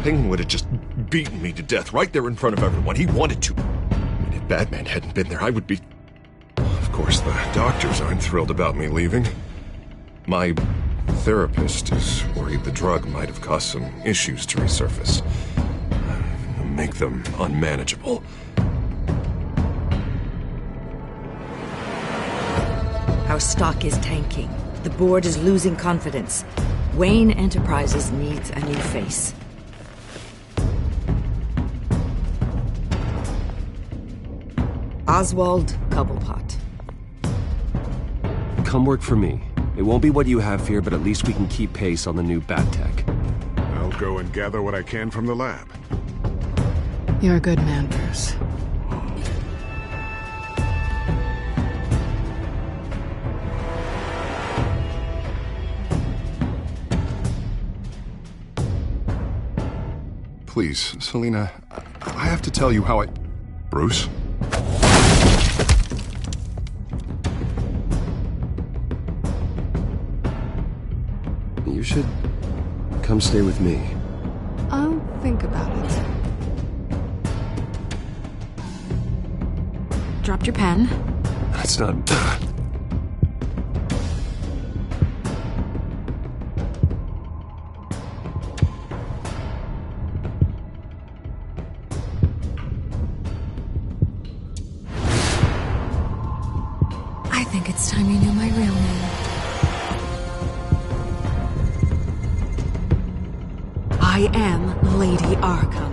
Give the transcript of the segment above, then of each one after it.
Penguin would have just beaten me to death right there in front of everyone. He wanted to. And if Batman hadn't been there, I would be... Of course, the doctors aren't thrilled about me leaving. My therapist is worried the drug might have caused some issues to resurface. Make them unmanageable. Our stock is tanking. The board is losing confidence. Wayne Enterprises needs a new face. Oswald Cobblepot. Come work for me. It won't be what you have here, but at least we can keep pace on the new bat tech. I'll go and gather what I can from the lab. You're a good man, Bruce. Please, Selina, I have to tell you how I... Bruce? You should come stay with me. I'll think about it. Dropped your pen. That's not... I think it's time you knew my real name. I am Lady Arkham.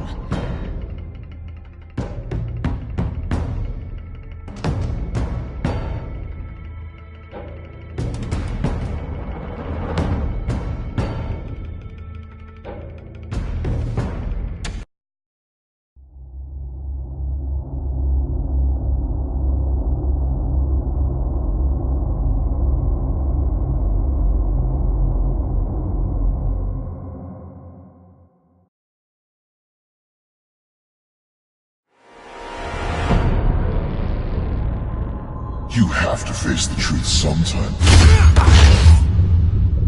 You have to face the truth sometime.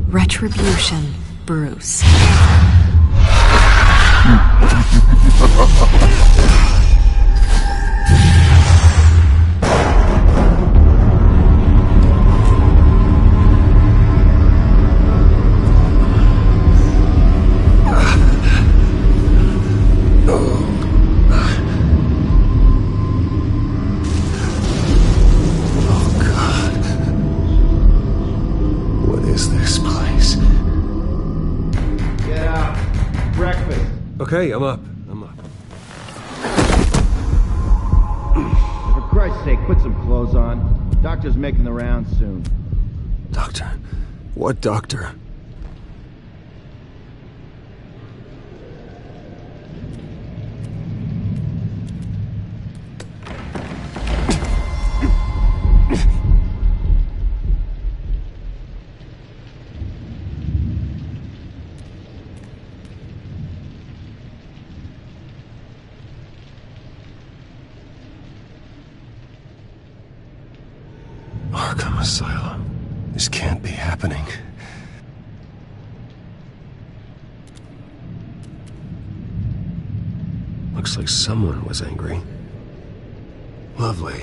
Retribution, Bruce. Okay, I'm up. For Christ's sake, put some clothes on. Doctor's making the rounds soon. Doctor? What doctor? Arkham Asylum. This can't be happening. Looks like someone was angry. Lovely.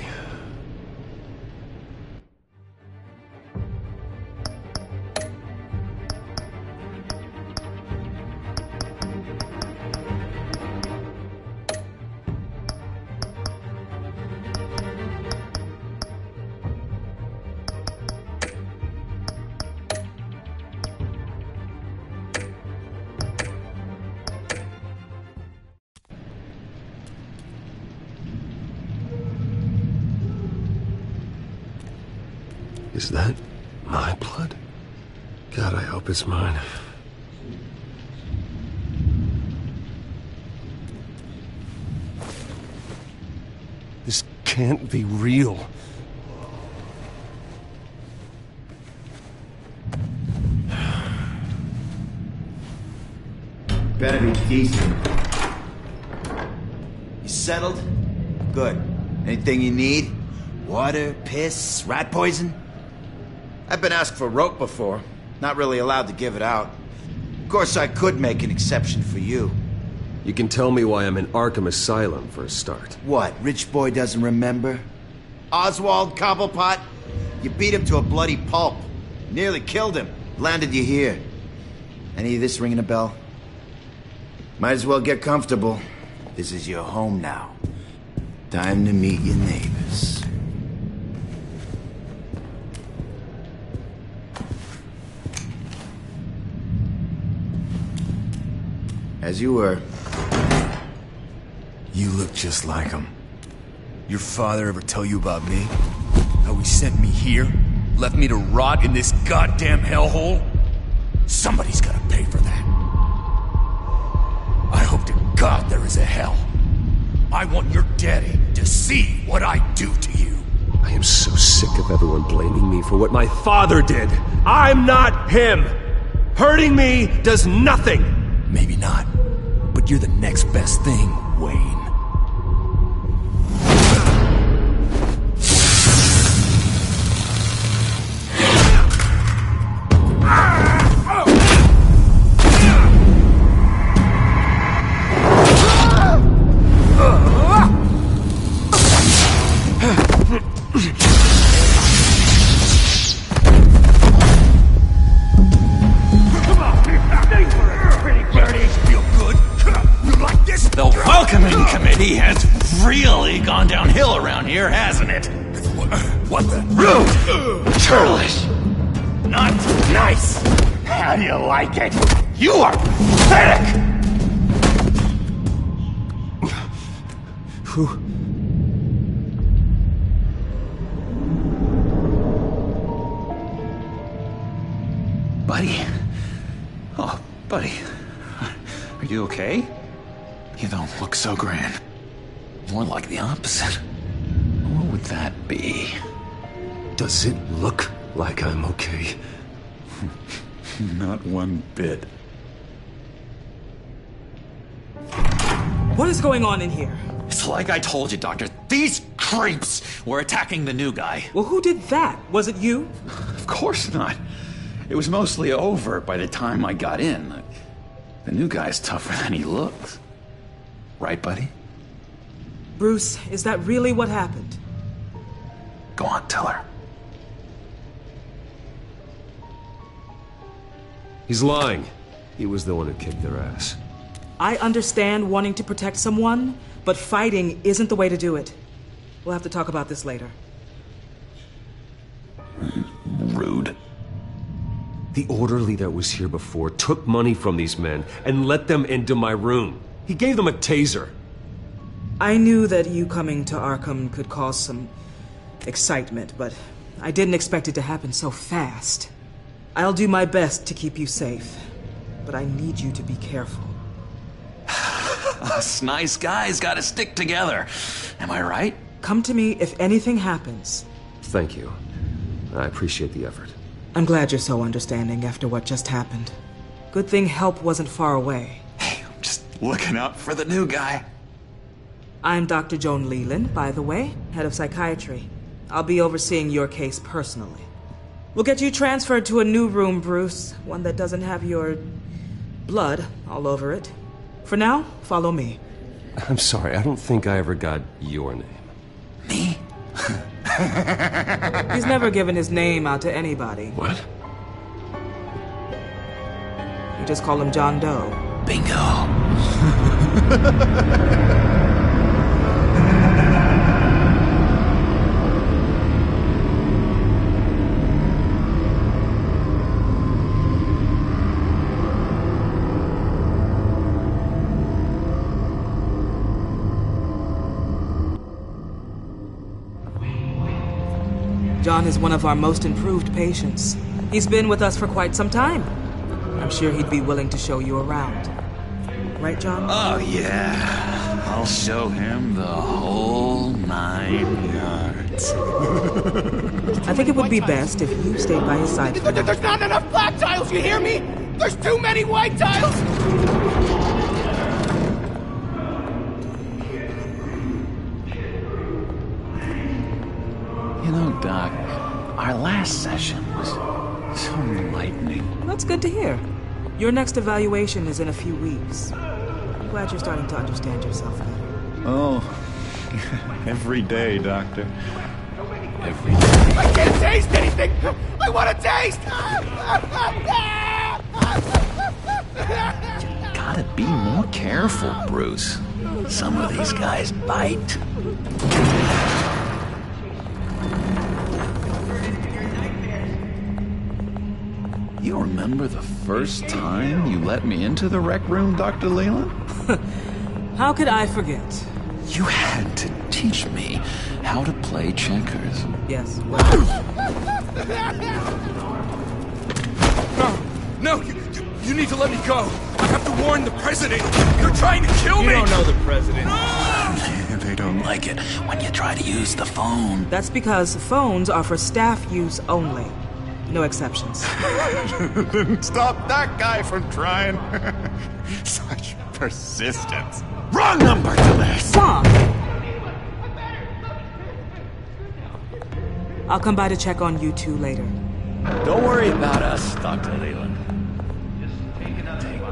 Is that my blood? God, I hope it's mine. This can't be real. Better be decent. You settled? Good. Anything you need? Water, piss, rat poison? I've been asked for rope before. Not really allowed to give it out. Of course, I could make an exception for you. You can tell me why I'm in Arkham Asylum for a start. What, rich boy doesn't remember? Oswald Cobblepot? You beat him to a bloody pulp. Nearly killed him. Landed you here. Any of this ringing a bell? Might as well get comfortable. This is your home now. Time to meet your neighbors. As you were. You look just like him. Your father ever tell you about me? How he sent me here? Left me to rot in this goddamn hellhole? Somebody's gotta pay for that. I hope to God there is a hell. I want your daddy to see what I do to you. I am so sick of everyone blaming me for what my father did. I'm not him. Hurting me does nothing. Maybe not, but you're the next best thing, Wayne. Committee has really gone downhill around here, hasn't it? What the? Rude! Churlish! Not nice! How do you like it? You are pathetic! Who? Buddy? Oh, buddy. Are you okay? You don't look so grand. More like the opposite. What would that be? Does it look like I'm okay? Not one bit. What is going on in here? It's like I told you, Doctor. These creeps were attacking the new guy. Well, who did that? Was it you? Of course not. It was mostly over by the time I got in. The new guy's tougher than he looks. Right, buddy? Bruce, is that really what happened? Go on, tell her. He's lying. He was the one who kicked their ass. I understand wanting to protect someone, but fighting isn't the way to do it. We'll have to talk about this later. Rude. The orderly that was here before took money from these men and let them into my room. He gave them a taser. I knew that you coming to Arkham could cause some excitement, but I didn't expect it to happen so fast. I'll do my best to keep you safe, but I need you to be careful. Us nice guys gotta stick together. Am I right? Come to me if anything happens. Thank you. I appreciate the effort. I'm glad you're so understanding after what just happened. Good thing help wasn't far away. Hey, I'm just looking out for the new guy. I'm Dr. Joan Leland, by the way, head of psychiatry. I'll be overseeing your case personally. We'll get you transferred to a new room, Bruce. One that doesn't have your blood all over it. For now, follow me. I'm sorry, I don't think I ever got your name. Me? He's never given his name out to anybody. What? You just call him John Doe. Bingo. John is one of our most improved patients. He's been with us for quite some time. I'm sure he'd be willing to show you around. Right, John? Oh, yeah. I'll show him the whole 9 yards. I think it would be best if you stayed by his side. There's not enough black tiles, you hear me? There's too many white tiles! You know, Doc, our last session was so enlightening. That's good to hear. Your next evaluation is in a few weeks. glad you're starting to understand yourself better. Oh, every day, Doctor. Every day. I can't taste anything! I want to taste! You gotta be more careful, Bruce. Some of these guys bite. You remember the first time you let me into the rec room, Dr. Leland? How could I forget? You had to teach me how to play checkers. Yes, well... No, you need to let me go. I have to warn the president. You're trying to kill me. You don't know the president. They don't like it when you try to use the phone. That's because phones are for staff use only. No exceptions. Stop that guy from trying. Such persistence. Wrong number to this. Tom! I'll come by to check on you two later. Don't worry about us, Dr. Leland. Just take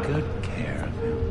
good care of him.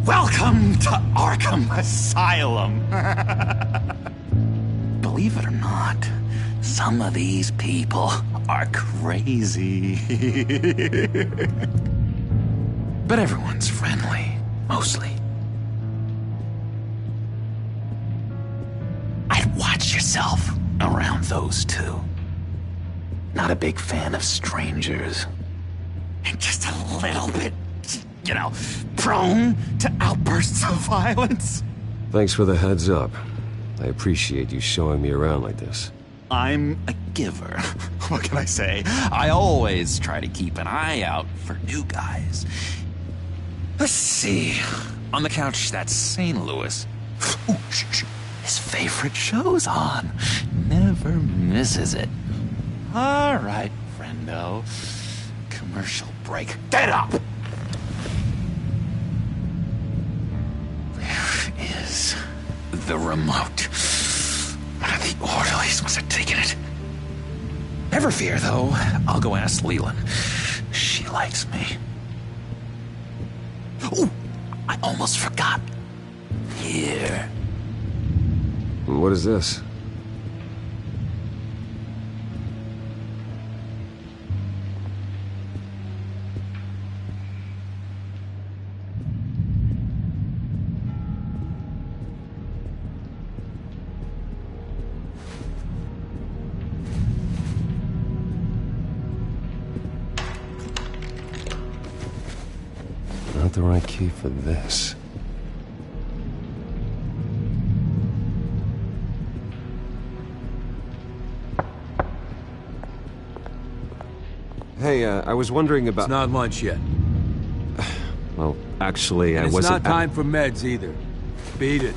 Welcome to Arkham Asylum. Believe it or not, some of these people are crazy. But everyone's friendly, mostly. I'd watch yourself around those two. Not a big fan of strangers. And just a little bit, you know, prone to outbursts of violence. Thanks for the heads up. I appreciate you showing me around like this. I'm a giver. What can I say? I always try to keep an eye out for new guys. Let's see. On the couch, that's St. Louis. Ooh, his favorite show's on. Never misses it. All right, friendo. Commercial break. Get up! Is the remote. One of the orderlies must have taken it. Never fear, though. I'll go ask Leland. She likes me. Ooh, I almost forgot. Here. What is this? Not the right key for this. Hey, I was wondering about... It's not lunch yet. Well, actually, I It's wasn't... not time for meds either. Beat it.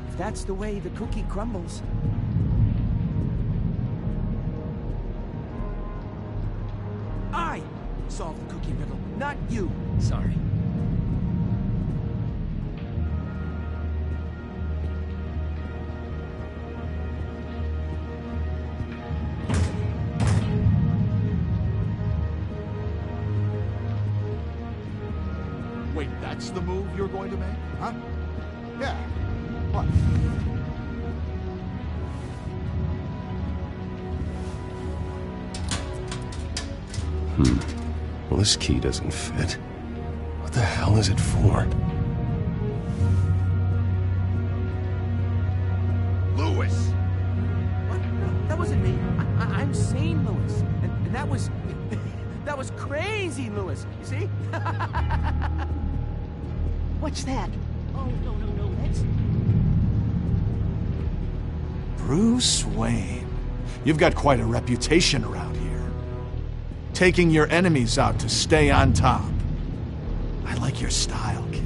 If that's the way the cookie crumbles. I solved the cookie riddle, not you. Sorry. Wait, that's the move you're going to make? Huh? Yeah. What? Well, this key doesn't fit. What the hell is it for? Lewis! What? No, that wasn't me. I'm sane, Lewis. And that was... that was crazy, Lewis. You see? What's that? Oh, no, that's... Bruce Wayne. You've got quite a reputation around here. Taking your enemies out to stay on top. I like your style, kid.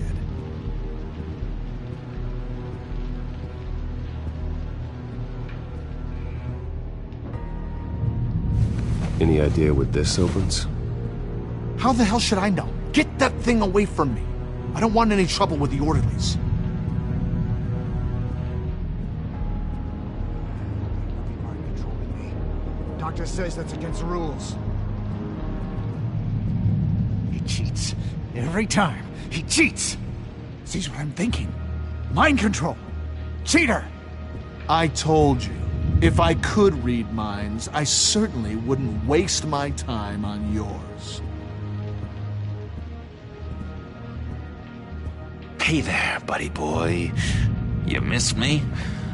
Any idea what this opens? How the hell should I know? Get that thing away from me. I don't want any trouble with the orderlies. Doctor says that's against the rules. He cheats. Every time. He cheats. Sees what I'm thinking. Mind control. Cheater! I told you. If I could read minds, I certainly wouldn't waste my time on yours. Hey there, buddy boy. You missed me?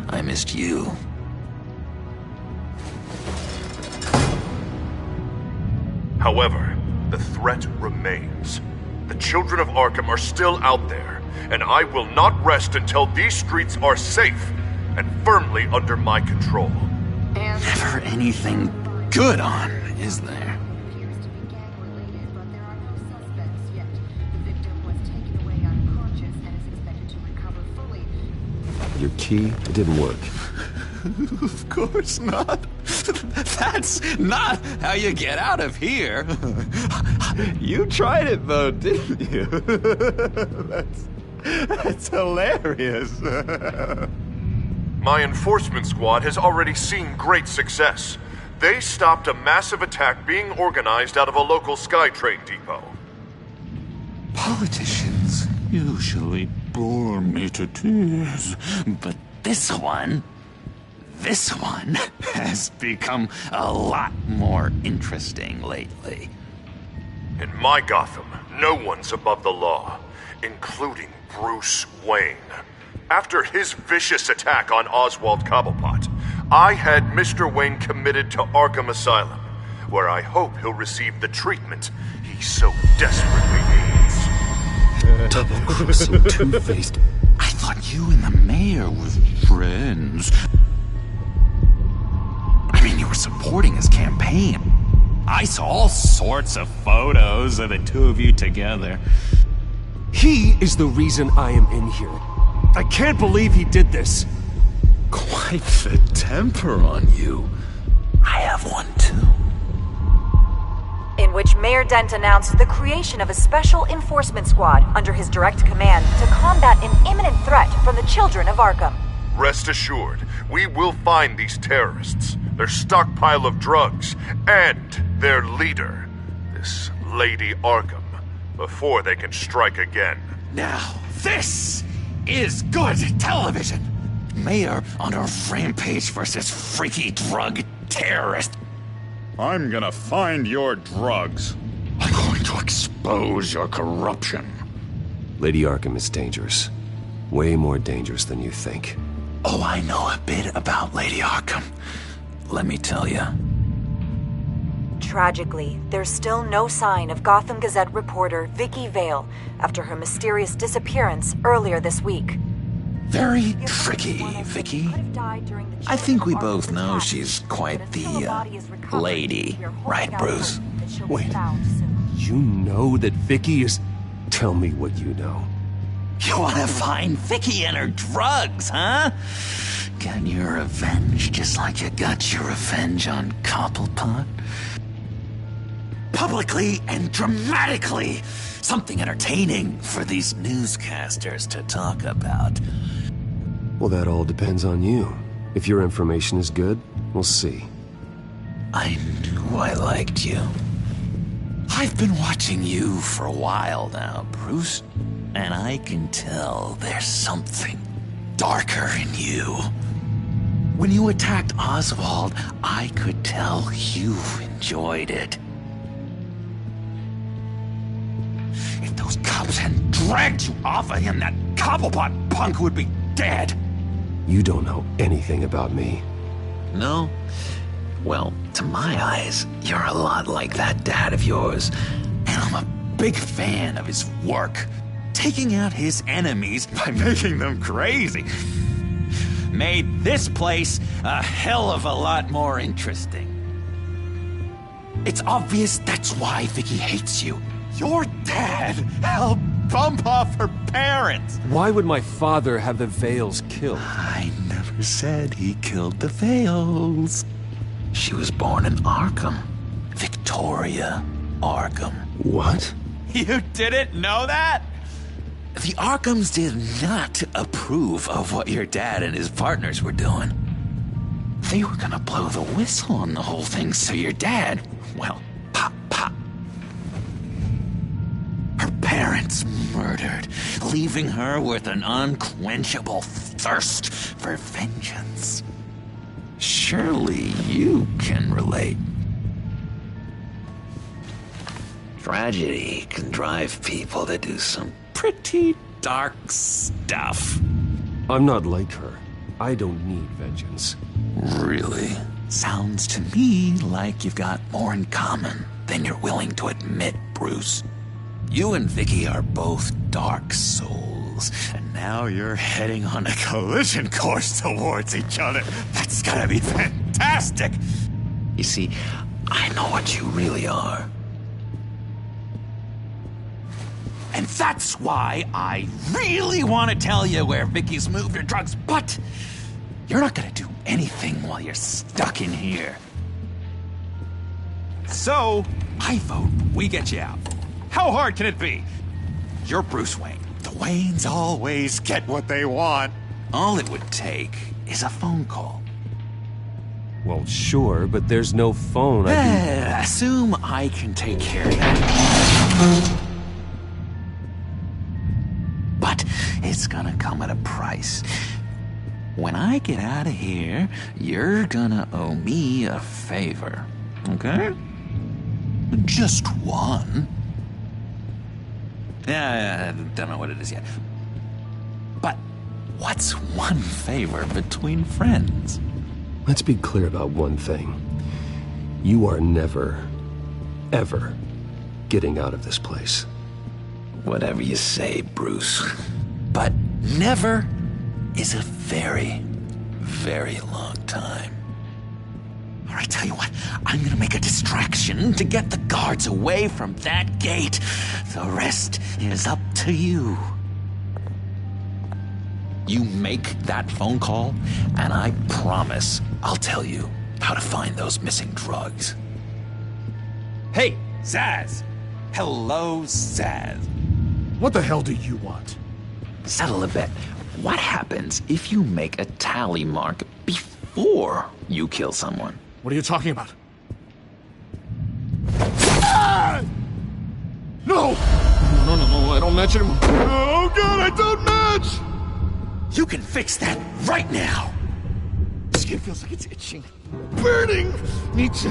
I missed you. However, the threat remains. The children of Arkham are still out there, and I will not rest until these streets are safe and firmly under my control. Never anything good on, is there? Your key, it didn't work. Of course not. That's not how you get out of here. You tried it though, didn't you? That's hilarious. My enforcement squad has already seen great success. They stopped a massive attack being organized out of a local SkyTrain depot. Politicians usually bore me to tears, but this one has become a lot more interesting lately. In my Gotham, no one's above the law, including Bruce Wayne. After his vicious attack on Oswald Cobblepot, I had Mr. Wayne committed to Arkham Asylum, where I hope he'll receive the treatment he so desperately needs. Double-crossing, two-faced. I thought you and the mayor were friends. I mean, you were supporting his campaign. I saw all sorts of photos of the two of you together. He is the reason I am in here. I can't believe he did this. Quite the temper on you. I have one too. In which Mayor Dent announced the creation of a special enforcement squad under his direct command to combat an imminent threat from the children of Arkham. Rest assured, we will find these terrorists, their stockpile of drugs, and their leader, this Lady Arkham, before they can strike again. Now, this is good television. Mayor on a rampage versus freaky drug terrorist. I'm gonna find your drugs. I'm going to expose your corruption. Lady Arkham is dangerous. Way more dangerous than you think. Oh, I know a bit about Lady Arkham. Let me tell you. Tragically, there's still no sign of Gotham Gazette reporter Vicky Vale after her mysterious disappearance earlier this week. Very tricky, Vicky. I think we both know she's quite the, lady, right, Bruce? Wait, you know that Vicky is... Tell me what you know. You want to find Vicky and her drugs, huh? Get your revenge just like you got your revenge on Cobblepot? Publicly and dramatically! Something entertaining for these newscasters to talk about. Well, that all depends on you. If your information is good, we'll see. I knew I liked you. I've been watching you for a while now, Bruce, and I can tell there's something darker in you. When you attacked Oswald, I could tell you enjoyed it. If those cops hadn't dragged you off of him, that Cobblepot punk would be dead. You don't know anything about me. No? Well, to my eyes, you're a lot like that dad of yours. And I'm a big fan of his work. Taking out his enemies by making them crazy. Made this place a hell of a lot more interesting. It's obvious that's why Vicky hates you. Your dad helped bump off her parents. Why would my father have the Vales killed? I never said he killed the Vales. She was born in Arkham. Victoria Arkham. What? You didn't know that? The Arkhams did not approve of what your dad and his partners were doing. They were gonna blow the whistle on the whole thing, so your dad, well, pop. Her parents murdered, leaving her with an unquenchable thirst for vengeance. Surely you can relate. Tragedy can drive people to do some pretty dark stuff. I'm not like her. I don't need vengeance. Really? Sounds to me like you've got more in common than you're willing to admit, Bruce. You and Vicky are both dark souls, and now you're heading on a collision course towards each other. That's gotta be fantastic! You see, I know what you really are. And that's why I really want to tell you where Vicky's moved her drugs, but you're not gonna do anything while you're stuck in here. So, I vote we get you out. How hard can it be? You're Bruce Wayne. The Waynes always get what they want. All it would take is a phone call. Well, sure, but there's no phone. Assume I can take care of that. But it's gonna come at a price. When I get out of here, you're gonna owe me a favor, okay? Just one. Yeah, I don't know what it is yet. But what's one favor between friends? Let's be clear about one thing. You are never, ever getting out of this place. Whatever you say, Bruce. But never is a very, very long time. All right, tell you what, I'm gonna make a distraction to get the guards away from that gate. The rest is up to you. You make that phone call, and I promise I'll tell you how to find those missing drugs. Hey, Zaz! Hello, Zaz. What the hell do you want? Settle a bet. What happens if you make a tally mark before you kill someone? What are you talking about? Ah! No! No, I don't match anymore. Oh, God, I don't match! You can fix that right now! Skin feels like it's itching. Burning! Need to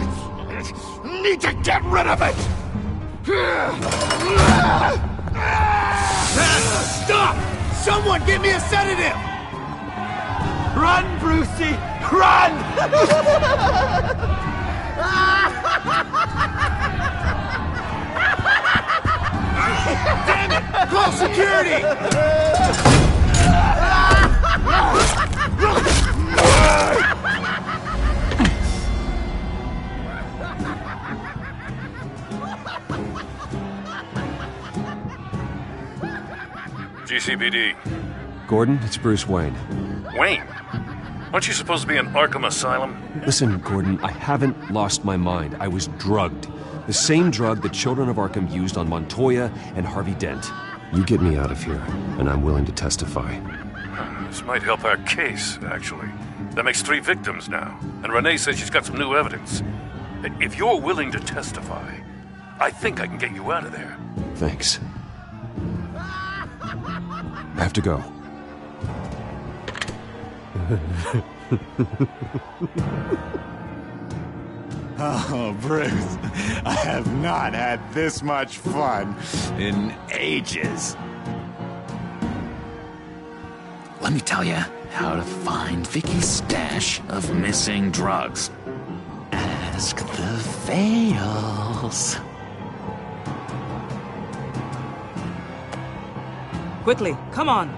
get rid of it! Stop! Someone give me a sedative! Run, Brucey! Run! Damn it! Call security! GCPD. Gordon, it's Bruce Wayne. Wayne? Aren't you supposed to be in Arkham Asylum? Listen, Gordon, I haven't lost my mind. I was drugged. The same drug the children of Arkham used on Montoya and Harvey Dent. You get me out of here, and I'm willing to testify. This might help our case, actually. That makes 3 victims now, and Renee says she's got some new evidence. If you're willing to testify, I think I can get you out of there. Thanks. I have to go. Oh, Bruce, I have not had this much fun in ages. Let me tell you how to find Vicky's stash of missing drugs. Ask the Vales. Quickly, come on.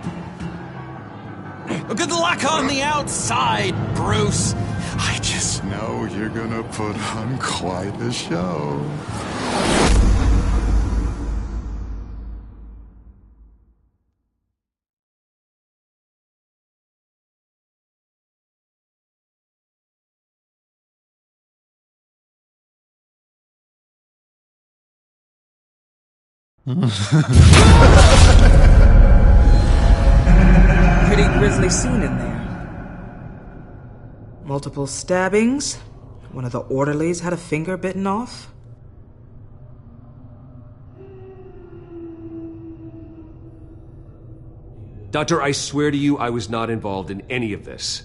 Good luck on the outside, Bruce. I just know you're gonna put on quite the show. Pretty grisly scene in there. Multiple stabbings. One of the orderlies had a finger bitten off. Doctor, I swear to you I was not involved in any of this.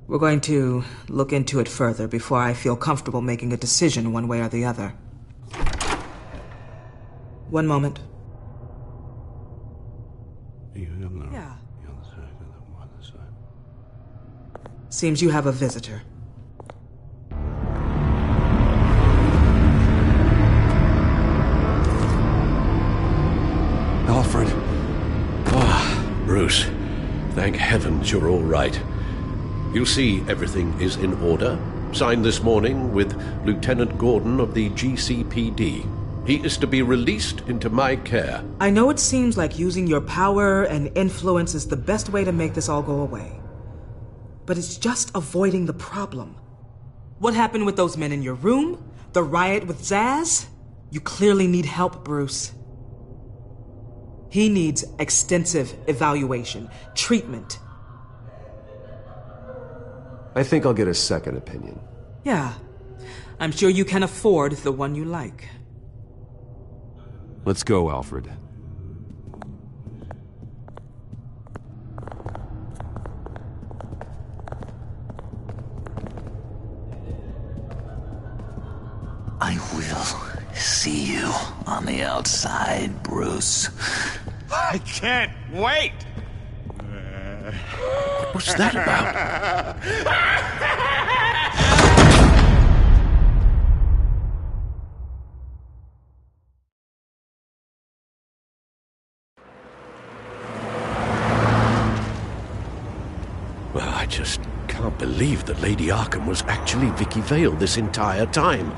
We're going to look into it further before I feel comfortable making a decision one way or the other. One moment. Yeah. Seems you have a visitor. Alfred. Bruce, thank heavens you're all right. You'll see everything is in order. Signed this morning with Lieutenant Gordon of the GCPD. He is to be released into my care. I know it seems like using your power and influence is the best way to make this all go away. But it's just avoiding the problem. What happened with those men in your room? The riot with Zaz? You clearly need help, Bruce. He needs extensive evaluation, treatment. I think I'll get a second opinion. Yeah. I'm sure you can afford the one you like. Let's go, Alfred. I will see you on the outside, Bruce. I can't wait! What's that about? Well, I just can't believe that Lady Arkham was actually Vicky Vale this entire time.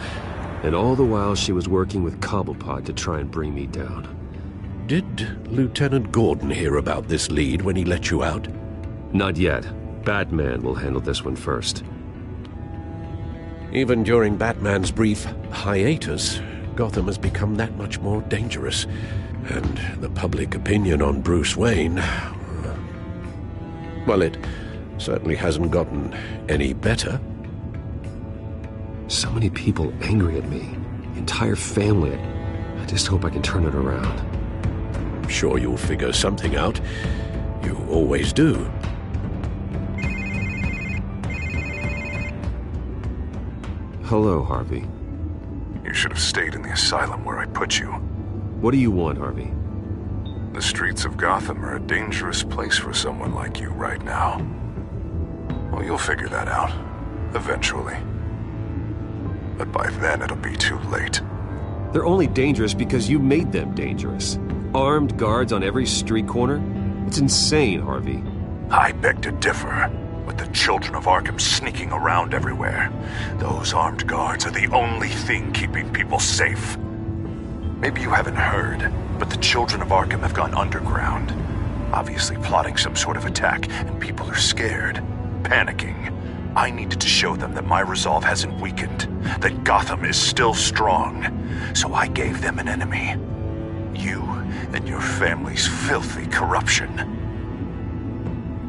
And all the while she was working with Cobblepot to try and bring me down. Did Lieutenant Gordon hear about this lead when he let you out? Not yet. Batman will handle this one first. Even during Batman's brief hiatus, Gotham has become that much more dangerous. And the public opinion on Bruce Wayne... well, it certainly hasn't gotten any better. So many people angry at me. The entire family. I just hope I can turn it around. I'm sure you'll figure something out. You always do. Hello, Harvey. You should have stayed in the asylum where I put you. What do you want, Harvey? The streets of Gotham are a dangerous place for someone like you right now. Well, you'll figure that out. Eventually. But by then it'll be too late. They're only dangerous because you made them dangerous. Armed guards on every street corner? It's insane, Harvey. I beg to differ. With the children of Arkham sneaking around everywhere, those armed guards are the only thing keeping people safe. Maybe you haven't heard, but the children of Arkham have gone underground. Obviously plotting some sort of attack, and people are scared, panicking. I needed to show them that my resolve hasn't weakened, that Gotham is still strong. So I gave them an enemy. You and your family's filthy corruption.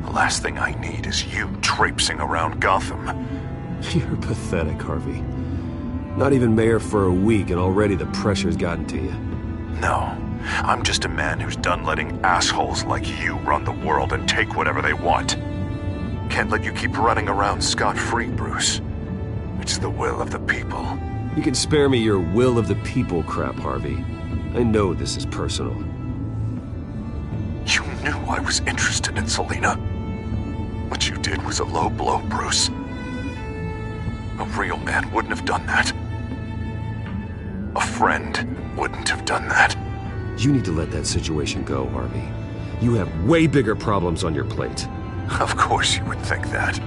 The last thing I need is you traipsing around Gotham. You're pathetic, Harvey. Not even mayor for a week and already the pressure's gotten to you. No, I'm just a man who's done letting assholes like you run the world and take whatever they want. Can't let you keep running around scot-free, Bruce. It's the will of the people. You can spare me your will of the people crap, Harvey. I know this is personal. You knew I was interested in Selina. What you did was a low blow, Bruce. A real man wouldn't have done that. A friend wouldn't have done that. You need to let that situation go, Harvey. You have way bigger problems on your plate. Of course you would think that.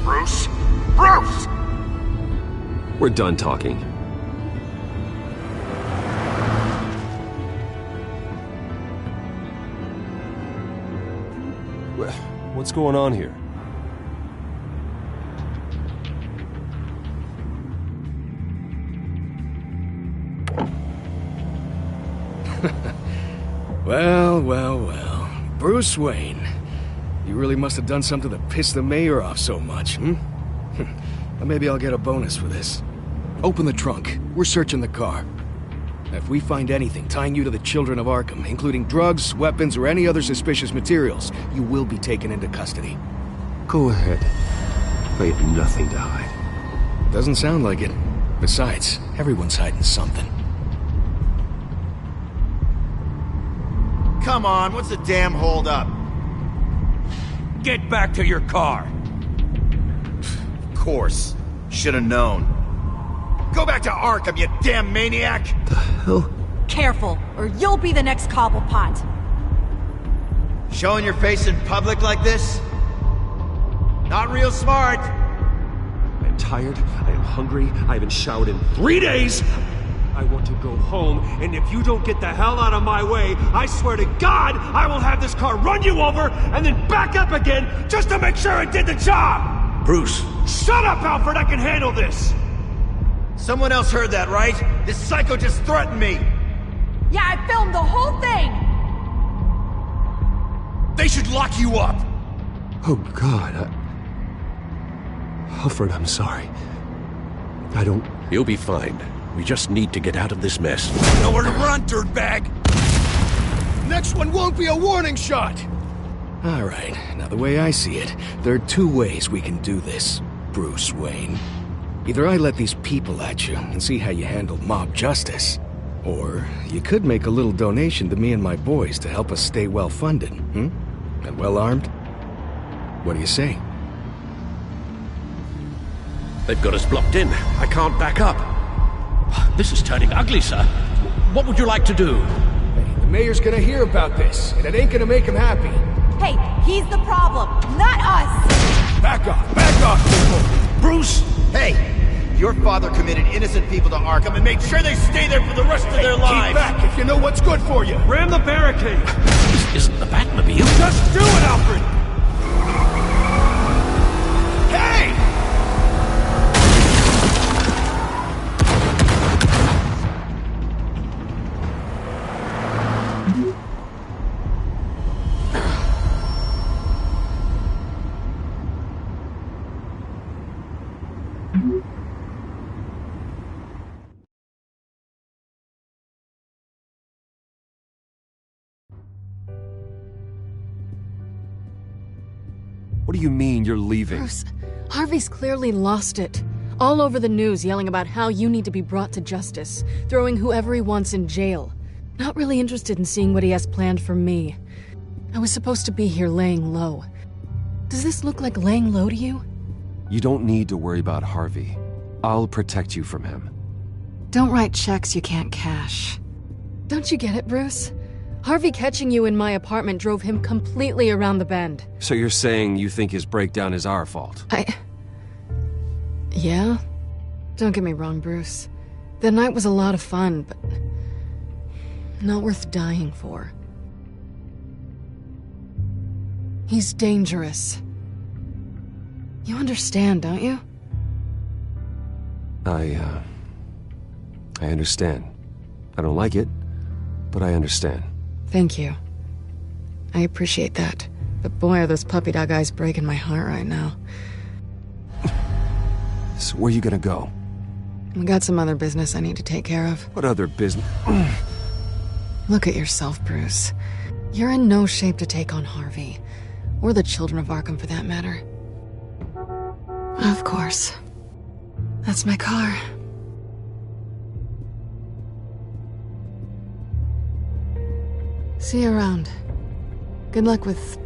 Bruce? Bruce! We're done talking. What's going on here? Well. Bruce Wayne. You really must have done something to piss the mayor off so much, hmm? Well, maybe I'll get a bonus for this. Open the trunk. We're searching the car. If we find anything tying you to the Children of Arkham, including drugs, weapons, or any other suspicious materials, you will be taken into custody. Go ahead. I have nothing to hide. Doesn't sound like it. Besides, everyone's hiding something. Come on, what's the damn holdup? Get back to your car. Of course. Should have known. Go back to Arkham, you damn maniac! The hell? Careful, or you'll be the next Cobblepot. Showing your face in public like this? Not real smart. I am tired, I am hungry, I haven't showered in 3 days! I want to go home, and if you don't get the hell out of my way, I swear to God, I will have this car run you over, and then back up again, just to make sure it did the job! Bruce! Shut up, Alfred, I can handle this! Someone else heard that, right? This psycho just threatened me! Yeah, I filmed the whole thing! They should lock you up! Oh, God, Alfred, I'm sorry. I don't... You'll be fine. We just need to get out of this mess. Nowhere to run, dirtbag! Next one won't be a warning shot! Alright, now the way I see it, there are 2 ways we can do this, Bruce Wayne. Either I let these people at you and see how you handle mob justice, or you could make a little donation to me and my boys to help us stay well-funded, and well-armed. What do you say? They've got us blocked in. I can't back up. This is turning ugly, sir. What would you like to do? Hey, the mayor's gonna hear about this, and it ain't gonna make him happy. Hey, he's the problem, not us! Back off, people! Bruce! Hey! Your father committed innocent people to Arkham and made sure they stay there for the rest of their lives! Keep back if you know what's good for you! Ram the barricade! This isn't the Batmobile. Just do it, Alfred! Hey! What do you mean you're leaving? Bruce, Harvey's clearly lost it. All over the news yelling about how you need to be brought to justice, throwing whoever he wants in jail. Not really interested in seeing what he has planned for me. I was supposed to be here laying low. Does this look like laying low to you? You don't need to worry about Harvey. I'll protect you from him. Don't write checks you can't cash. Don't you get it, Bruce? Harvey catching you in my apartment drove him completely around the bend. So you're saying you think his breakdown is our fault? Yeah? Don't get me wrong, Bruce. The night was a lot of fun, but not worth dying for. He's dangerous. You understand, don't you? I understand. I don't like it, but I understand. Thank you. I appreciate that. But boy, are those puppy dog eyes breaking my heart right now. So where are you gonna go? I got some other business I need to take care of. What other business? Look at yourself, Bruce. You're in no shape to take on Harvey. Or the Children of Arkham, for that matter. Of course. That's my car. See you around. Good luck with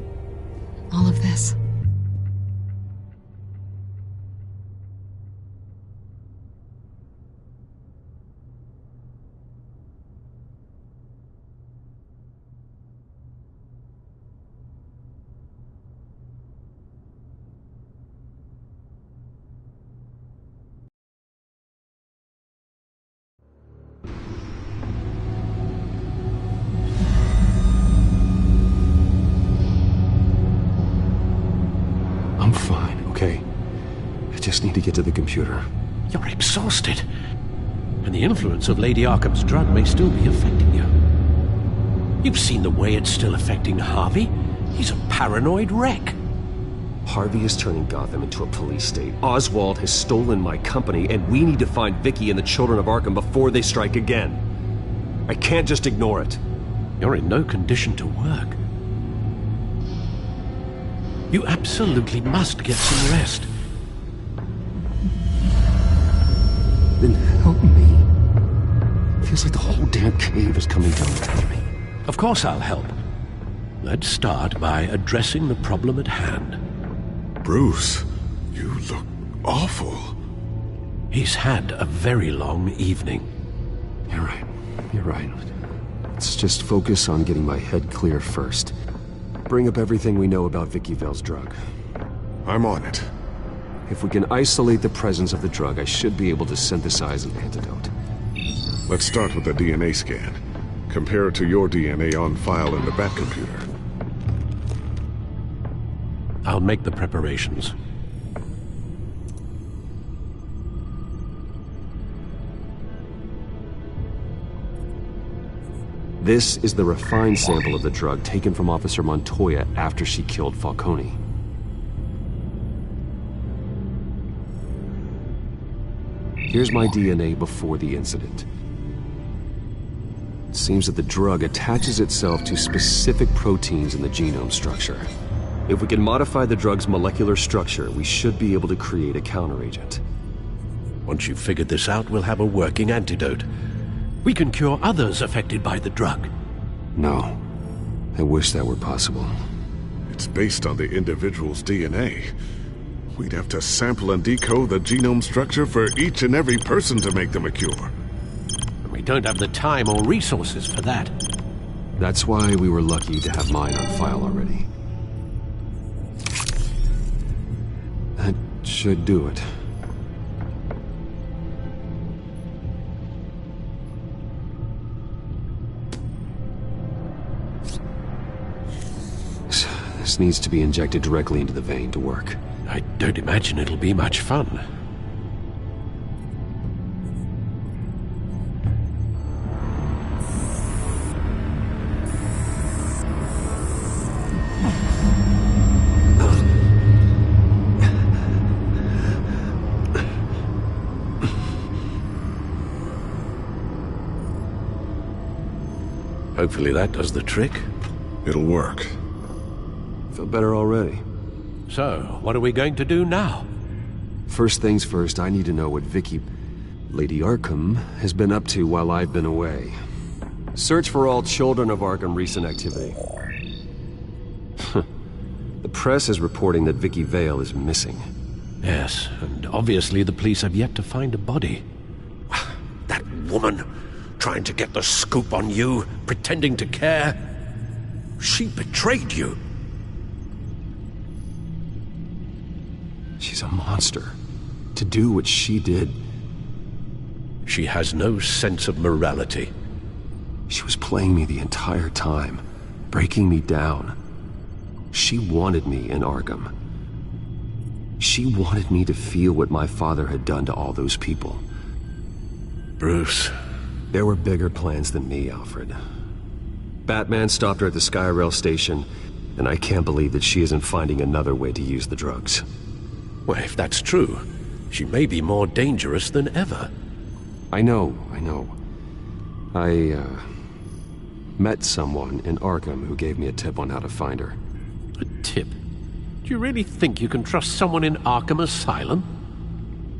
all of this. I'm fine, okay? I just need to get to the computer. You're exhausted. And the influence of Lady Arkham's drug may still be affecting you. You've seen the way it's still affecting Harvey. He's a paranoid wreck. Harvey is turning Gotham into a police state. Oswald has stolen my company, and we need to find Vicky and the children of Arkham before they strike again. I can't just ignore it. You're in no condition to work. You absolutely must get some rest. Then help me. Feels like the whole damn cave is coming down on me. Of course I'll help. Let's start by addressing the problem at hand. Bruce, you look awful. He's had a very long evening. You're right. You're right. Let's just focus on getting my head clear first. Bring up everything we know about Vicky Vale's drug. I'm on it. If we can isolate the presence of the drug, I should be able to synthesize an antidote. Let's start with a DNA scan. Compare it to your DNA on file in the Batcomputer. I'll make the preparations. This is the refined sample of the drug taken from Officer Montoya after she killed Falcone. Here's my DNA before the incident. It seems that the drug attaches itself to specific proteins in the genome structure. If we can modify the drug's molecular structure, we should be able to create a counteragent. Once you've figured this out, we'll have a working antidote. We can cure others affected by the drug. No. I wish that were possible. It's based on the individual's DNA. We'd have to sample and decode the genome structure for each and every person to make them a cure. We don't have the time or resources for that. That's why we were lucky to have mine on file already. That should do it. This needs to be injected directly into the vein to work. I don't imagine it'll be much fun. Hopefully that does the trick. It'll work. Feel better already. So, what are we going to do now? First things first, I need to know what Vicky, Lady Arkham, has been up to while I've been away. Search for all children of Arkham recent activity. The press is reporting that Vicky Vale is missing. Yes, and obviously the police have yet to find a body. That woman, trying to get the scoop on you, pretending to care. She betrayed you. She's a monster. To do what she did. She has no sense of morality. She was playing me the entire time, breaking me down. She wanted me in Arkham. She wanted me to feel what my father had done to all those people. Bruce. There were bigger plans than me, Alfred. Batman stopped her at the Skyrail station, and I can't believe that she isn't finding another way to use the drugs. Well, if that's true, she may be more dangerous than ever. I know. I met someone in Arkham who gave me a tip on how to find her. A tip? Do you really think you can trust someone in Arkham Asylum?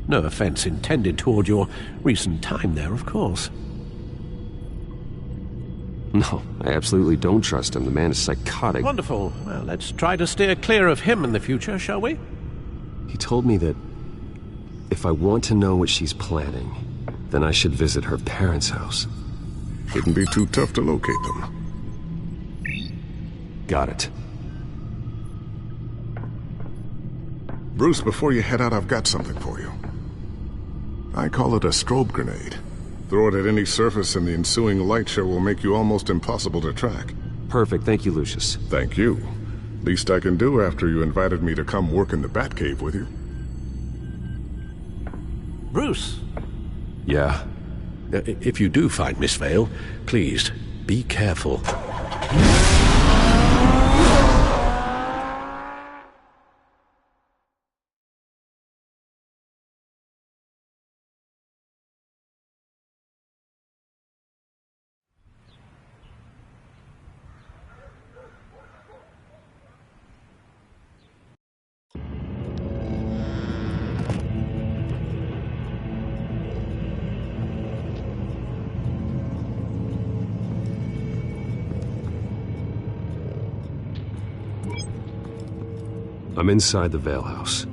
No offense intended toward your recent time there, of course. No, I absolutely don't trust him. The man is psychotic. Wonderful. Well, let's try to steer clear of him in the future, shall we? He told me that if I want to know what she's planning, then I should visit her parents' house. Shouldn't be too tough to locate them. Got it. Bruce, before you head out, I've got something for you. I call it a strobe grenade. Throw it at any surface and the ensuing light show will make you almost impossible to track. Perfect. Thank you, Lucius. Thank you. Least I can do after you invited me to come work in the Batcave with you. Bruce. Yeah? If you do find Miss Vale, please, Be careful. I'm inside the Vale House.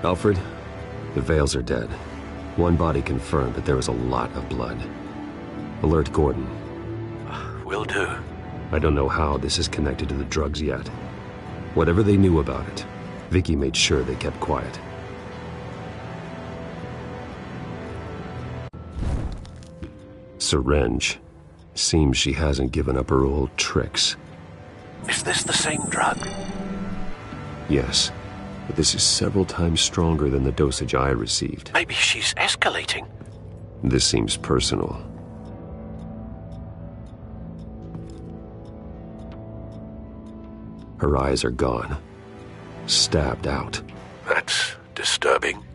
Alfred, the Vales are dead. One body confirmed, but there was a lot of blood. Alert Gordon. Will do. I don't know how this is connected to the drugs yet. Whatever they knew about it, Vicky made sure they kept quiet. Syringe. Seems she hasn't given up her old tricks. Is this the same drug? Yes, but this is several times stronger than the dosage I received. Maybe she's escalating. This seems personal. Her eyes are gone. Stabbed out. That's disturbing.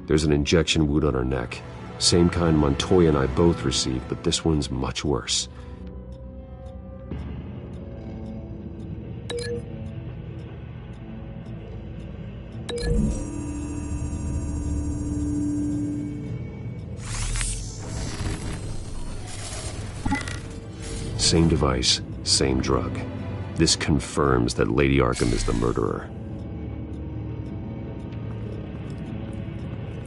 There's an injection wound on her neck. Same kind Montoya and I both received, but this one's much worse. Same device, same drug. This confirms that Lady Arkham is the murderer.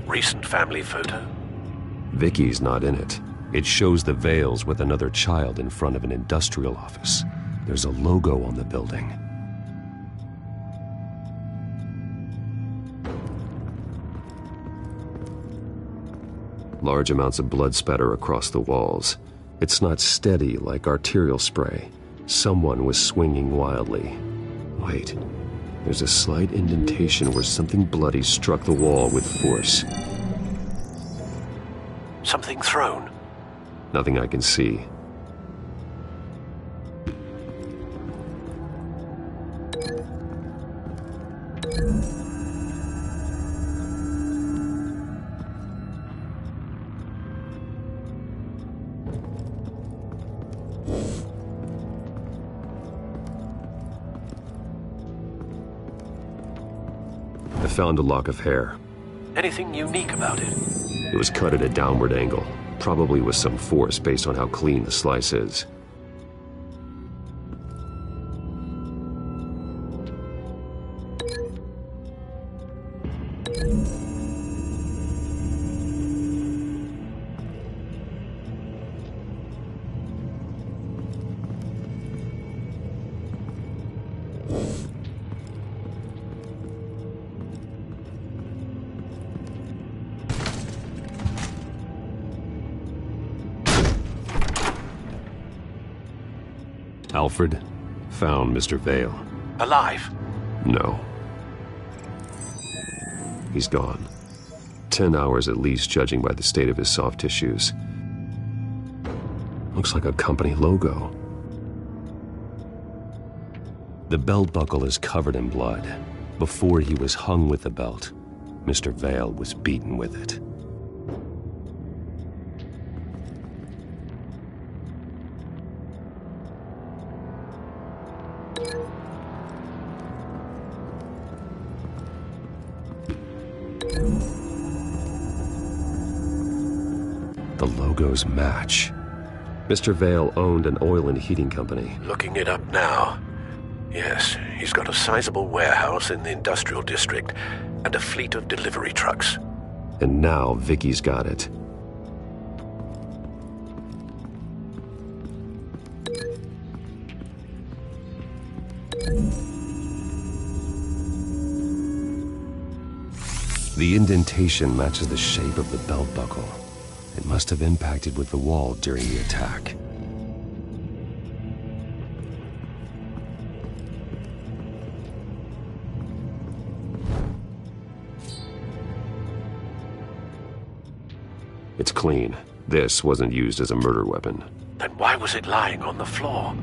Recent family photo? Vicky's not in it. It shows the Vales with another child in front of an industrial office. There's a logo on the building. Large amounts of blood spatter across the walls. It's not steady like arterial spray. Someone was swinging wildly. Wait, there's a slight indentation where something bloody struck the wall with force. Something thrown? Nothing I can see. I found a lock of hair. Anything unique about it? It was cut at a downward angle, probably with some force based on how clean the slice is. Alfred found Mr. Vale. Alive? No. He's gone. 10 hours at least, judging by the state of his soft tissues. Looks like a company logo. The belt buckle is covered in blood. Before he was hung with the belt, Mr. Vale was beaten with it. The logos match. Mr. Vale owned an oil and heating company. Looking it up now. Yes, he's got a sizable warehouse in the industrial district and a fleet of delivery trucks. And now Vicky's got it. The indentation matches the shape of the belt buckle. It must have impacted with the wall during the attack. It's clean. This wasn't used as a murder weapon. Then why was it lying on the floor?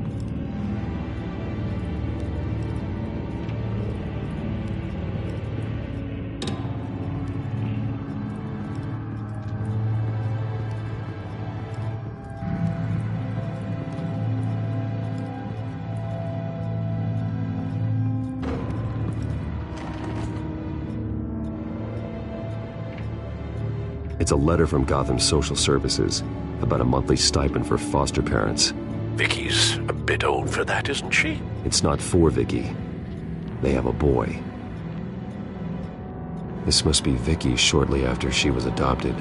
It's a letter from Gotham Social Services about a monthly stipend for foster parents. Vicky's a bit old for that, isn't she? It's not for Vicky. They have a boy. This must be Vicky shortly after she was adopted.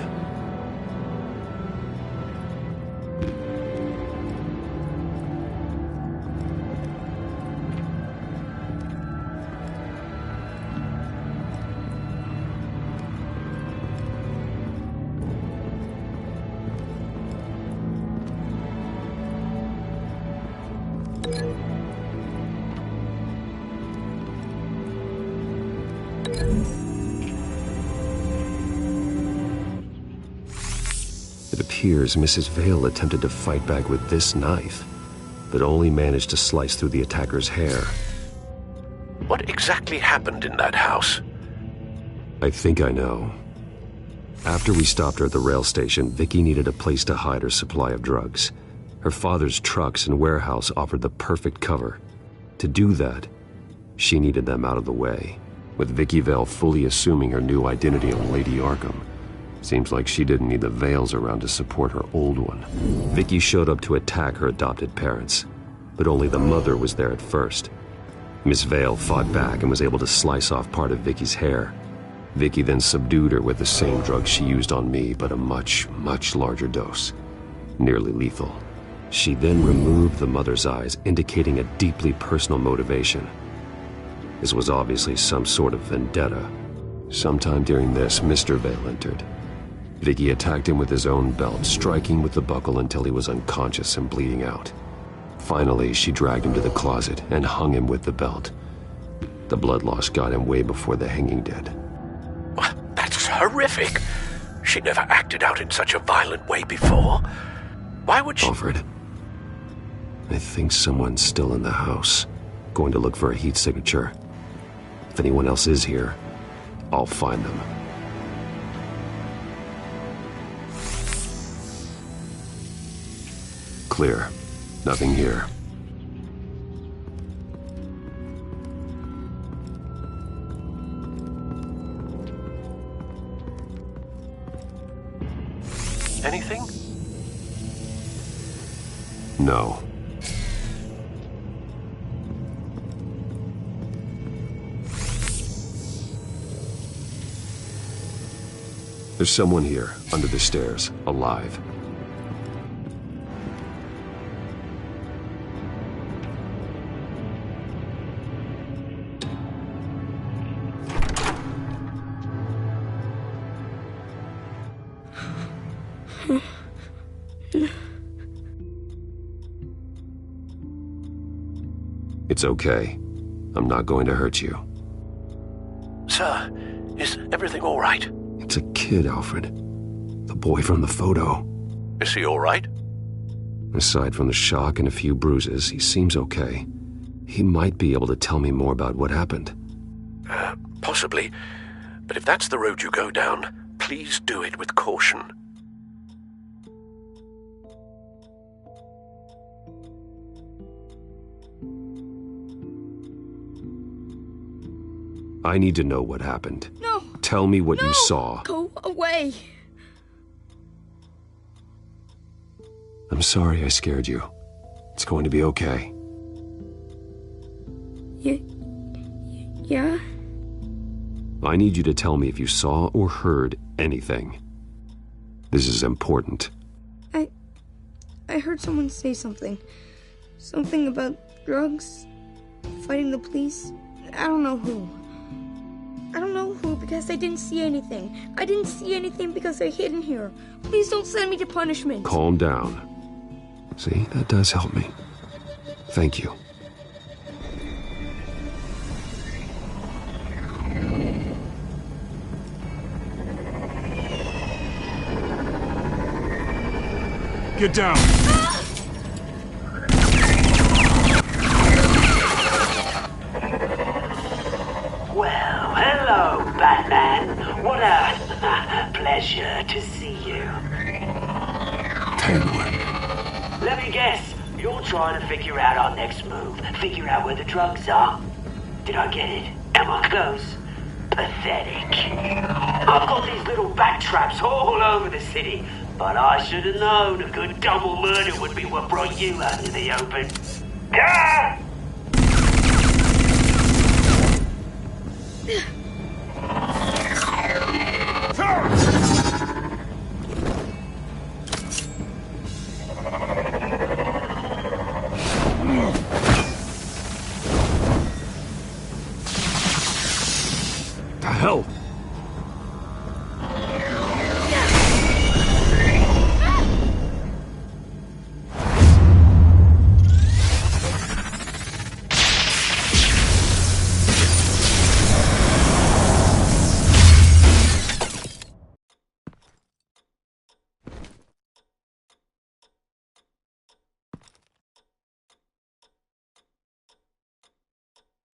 It appears Mrs. Vale attempted to fight back with this knife, but only managed to slice through the attacker's hair. What exactly happened in that house? I think I know. After we stopped her at the rail station, Vicky needed a place to hide her supply of drugs. Her father's trucks and warehouse offered the perfect cover. To do that, she needed them out of the way. With Vicky Vale fully assuming her new identity on Lady Arkham, seems like she didn't need the Vales around to support her old one. Vicky showed up to attack her adopted parents, but only the mother was there at first. Miss Vale fought back and was able to slice off part of Vicky's hair. Vicky then subdued her with the same drug she used on me, but a much, much larger dose. Nearly lethal. She then removed the mother's eyes, indicating a deeply personal motivation. This was obviously some sort of vendetta. Sometime during this, Mr. Vale entered. Vicky attacked him with his own belt, striking with the buckle until he was unconscious and bleeding out. Finally, she dragged him to the closet and hung him with the belt. The blood loss got him way before the hanging did. That's horrific. She never acted out in such a violent way before. Why would she... Alfred, I think someone's still in the house. Going to look for a heat signature. If anyone else is here, I'll find them. Clear. Nothing here. Anything? No. There's someone here, under the stairs, alive. It's okay. I'm not going to hurt you. Sir, is everything all right? It's a kid, Alfred. The boy from the photo. Is he all right? Aside from the shock and a few bruises, he seems okay. He might be able to tell me more about what happened. Possibly. But if that's the road you go down, please do it with caution. I need to know what happened. No. Tell me what you saw. Go away. I'm sorry I scared you. It's going to be okay. Yeah? I need you to tell me if you saw or heard anything. This is important. I heard someone say something. Something about drugs, fighting the police. I don't know who. I don't know who, because I didn't see anything. I didn't see anything because I hid in here. Please don't send me to punishment. Calm down. See, that does help me. Thank you. Get down! Well, hello, Batman. What a pleasure to see you. Penguin. Let me guess, you're trying to figure out our next move. Figure out where the drugs are. Did I get it? Am I close? Pathetic. I've got these little bat traps all over the city, but I should have known a good double murder would be what brought you out into the open. Ah! The hell?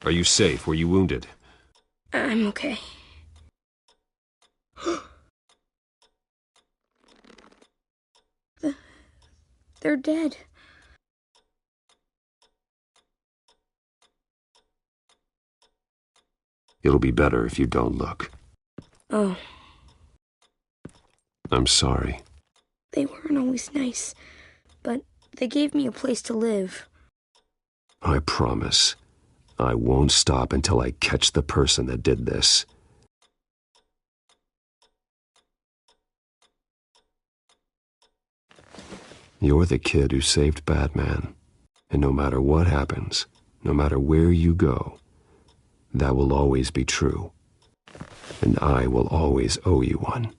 Are you safe? Were you wounded? I'm okay. They're dead. It'll be better if you don't look. Oh, I'm sorry. they weren't always nice, but they gave me a place to live. I promise. I won't stop until I catch the person that did this. You're the kid who saved Batman. And no matter what happens, no matter where you go, that will always be true. And I will always owe you one.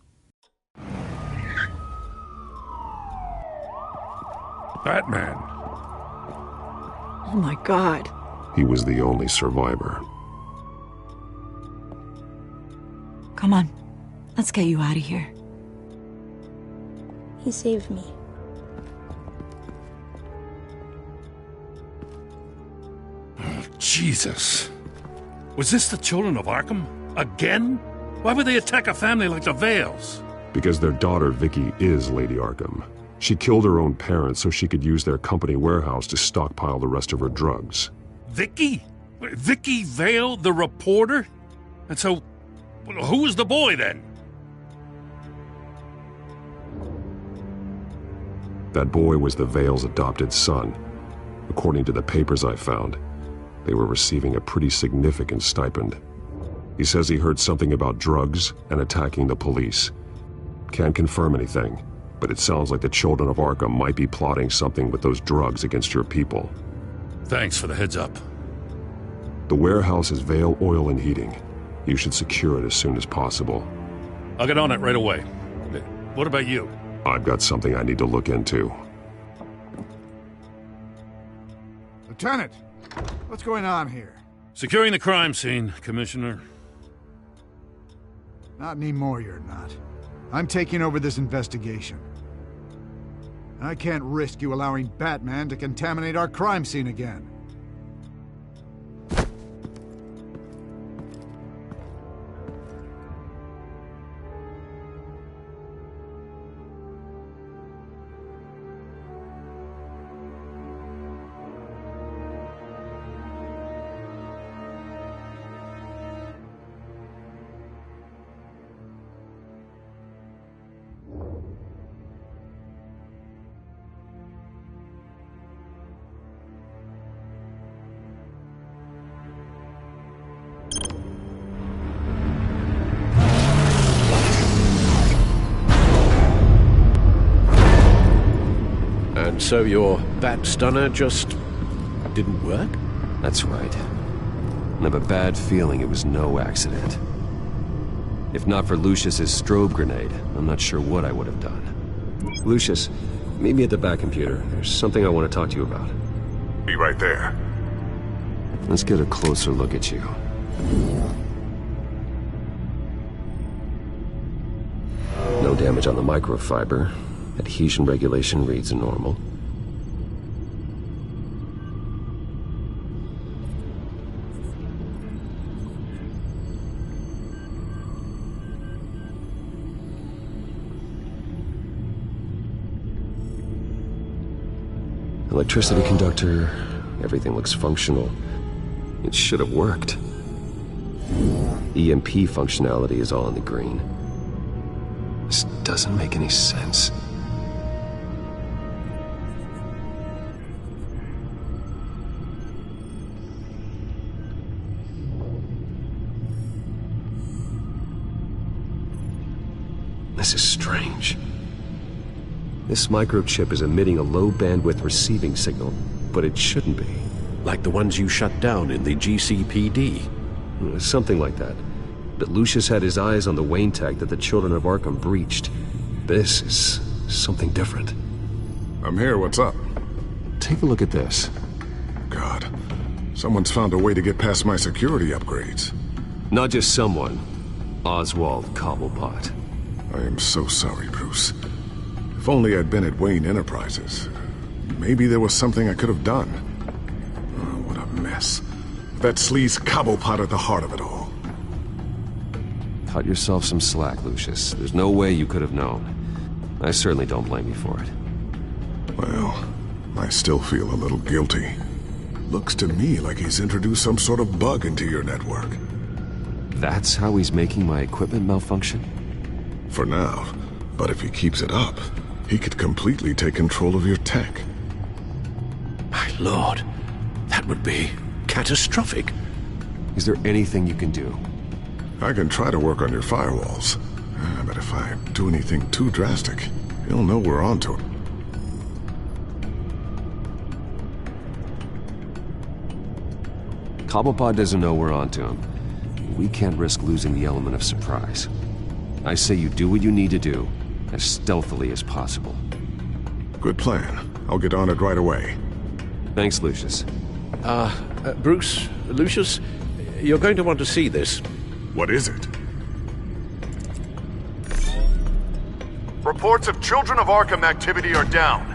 Batman. Oh my God. He was the only survivor. Come on. Let's get you out of here. He saved me. Jesus. Was this the children of Arkham? Again? Why would they attack a family like the Vales? Because their daughter, Vicky, is Lady Arkham. She killed her own parents so she could use their company warehouse to stockpile the rest of her drugs. Vicky? Vicky Vale, the reporter? And so, who was the boy then? That boy was the Vale's adopted son. According to the papers I found, they were receiving a pretty significant stipend. He says he heard something about drugs and attacking the police. Can't confirm anything, but it sounds like the children of Arkham might be plotting something with those drugs against your people. Thanks for the heads up. The warehouse is Vale Oil and Heating. You should secure it as soon as possible. I'll get on it right away. What about you? I've got something I need to look into. Lieutenant, what's going on here? Securing the crime scene, Commissioner. Not anymore, you're not. I'm taking over this investigation. I can't risk you allowing Batman to contaminate our crime scene again. And so your bat stunner just didn't work? That's right. I have a bad feeling it was no accident. If not for Lucius's strobe grenade, I'm not sure what I would have done. Lucius, meet me at the back computer. There's something I want to talk to you about. Be right there. Let's get a closer look at you. No damage on the microfiber. Adhesion regulation reads normal. Electricity conductor, everything looks functional. It should have worked. EMP functionality is all in the green. This doesn't make any sense. This is strange. This microchip is emitting a low-bandwidth receiving signal, but it shouldn't be. Like the ones you shut down in the GCPD. Something like that. But Lucius had his eyes on the Wayne tag that the Children of Arkham breached. This is something different. I'm here, what's up? Take a look at this. God, someone's found a way to get past my security upgrades. Not just someone. Oswald Cobblepot. I am so sorry, Bruce. If only I'd been at Wayne Enterprises. Maybe there was something I could have done. Oh, what a mess. That sleaze Cobblepot at the heart of it all. Cut yourself some slack, Lucius. There's no way you could have known. I certainly don't blame you for it. Well, I still feel a little guilty. Looks to me like he's introduced some sort of bug into your network. That's how he's making my equipment malfunction? For now. But if he keeps it up, he could completely take control of your tech. My lord, that would be catastrophic. Is there anything you can do? I can try to work on your firewalls. But if I do anything too drastic, he'll know we're onto it. Cobblepot doesn't know we're onto him. We can't risk losing the element of surprise. I say you do what you need to do, as stealthily as possible. Good plan. I'll get on it right away. Thanks, Lucius. Bruce, Lucius, you're going to want to see this. What is it? Reports of Children of Arkham activity are down.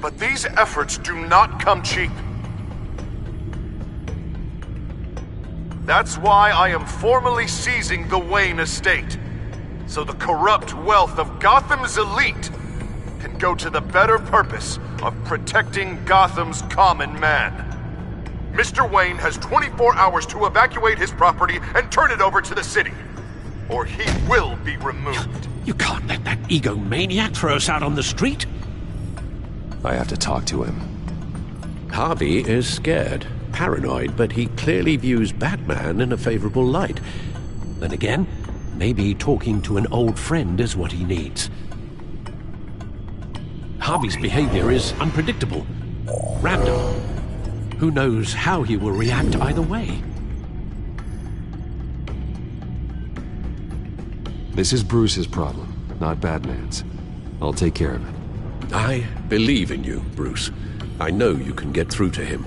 But these efforts do not come cheap. That's why I am formally seizing the Wayne estate, so the corrupt wealth of Gotham's elite can go to the better purpose of protecting Gotham's common man. Mr. Wayne has 24 hours to evacuate his property and turn it over to the city, or he will be removed. You can't let that egomaniac throw us out on the street. I have to talk to him. Harvey is scared. Paranoid, but he clearly views Batman in a favorable light. Then again, maybe talking to an old friend is what he needs. Harvey's behavior is unpredictable, random. Who knows how he will react either way? This is Bruce's problem, not Batman's. I'll take care of it. I believe in you, Bruce. I know you can get through to him.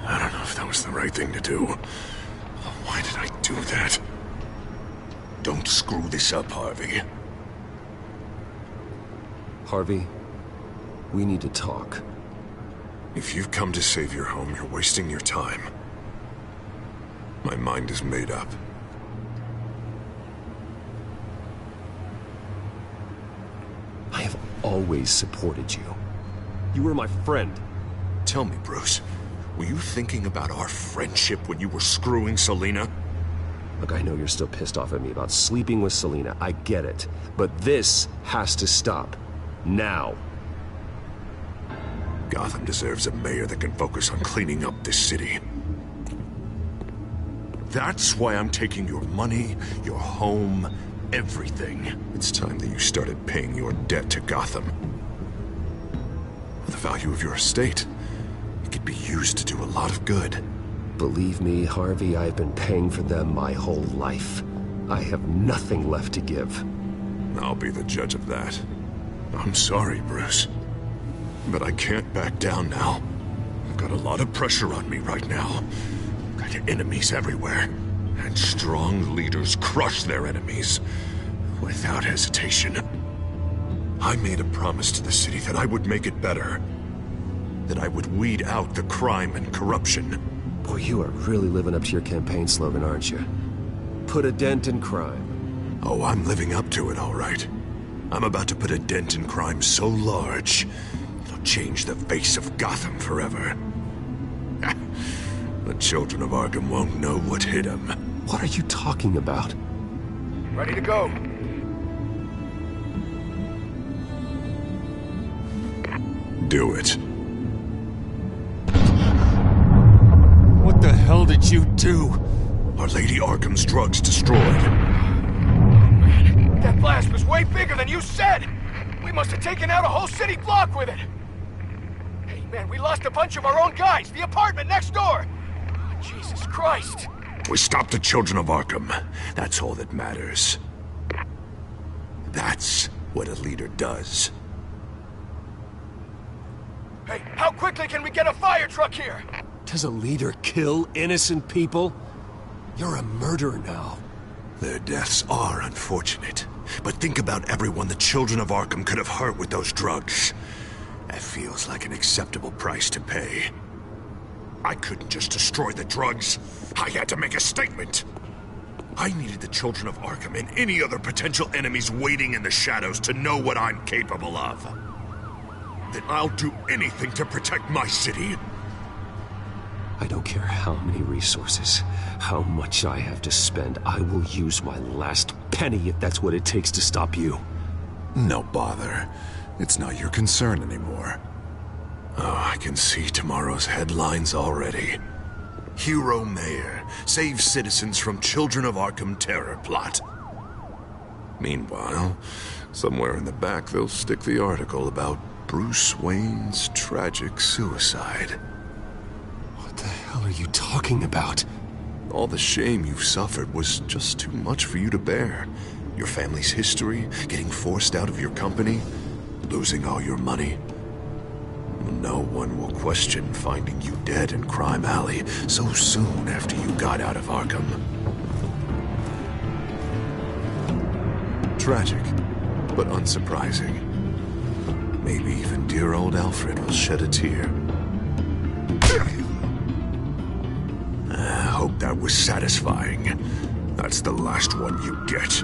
I don't know if that was the right thing to do. Why did I do that? Don't screw this up, Harvey. Harvey, we need to talk. If you've come to save your home, you're wasting your time. My mind is made up. I have always supported you. You were my friend. Tell me, Bruce, were you thinking about our friendship when you were screwing Selina? Look, I know you're still pissed off at me about sleeping with Selina. I get it. But this has to stop. Now. Gotham deserves a mayor that can focus on cleaning up this city. That's why I'm taking your money, your home, everything. It's time that you started paying your debt to Gotham. The value of your estate, it could be used to do a lot of good. Believe me, Harvey, I've been paying for them my whole life. I have nothing left to give. I'll be the judge of that. I'm sorry, Bruce. But I can't back down now. I've got a lot of pressure on me right now. Got enemies everywhere. And strong leaders crush their enemies without hesitation. I made a promise to the city that I would make it better. That I would weed out the crime and corruption. Boy, you are really living up to your campaign slogan, aren't you? Put a dent in crime. Oh, I'm living up to it, all right. I'm about to put a dent in crime so large, it'll change the face of Gotham forever. The children of Arkham won't know what hit them. What are you talking about? Ready to go. Do it. What the hell did you do? Are Lady Arkham's drugs destroyed? That blast was way bigger than you said! We must have taken out a whole city block with it! Hey, man, we lost a bunch of our own guys! The apartment next door! Jesus Christ! We stopped the children of Arkham. That's all that matters. That's what a leader does. Hey, how quickly can we get a fire truck here? Does a leader kill innocent people? You're a murderer now. Their deaths are unfortunate. But think about everyone the children of Arkham could have hurt with those drugs. That feels like an acceptable price to pay. I couldn't just destroy the drugs. I had to make a statement. I needed the children of Arkham and any other potential enemies waiting in the shadows to know what I'm capable of. That I'll do anything to protect my city. I don't care how many resources, how much I have to spend. I will use my last penny if that's what it takes to stop you. No bother. It's not your concern anymore. Oh, I can see tomorrow's headlines already. Hero Mayor saves citizens from Children of Arkham terror plot. Meanwhile, somewhere in the back they'll stick the article about Bruce Wayne's tragic suicide. What the hell are you talking about? All the shame you've suffered was just too much for you to bear. Your family's history, getting forced out of your company, losing all your money. No one will question finding you dead in Crime Alley so soon after you got out of Arkham. Tragic, but unsurprising. Maybe even dear old Alfred will shed a tear. I hope that was satisfying. That's the last one you get.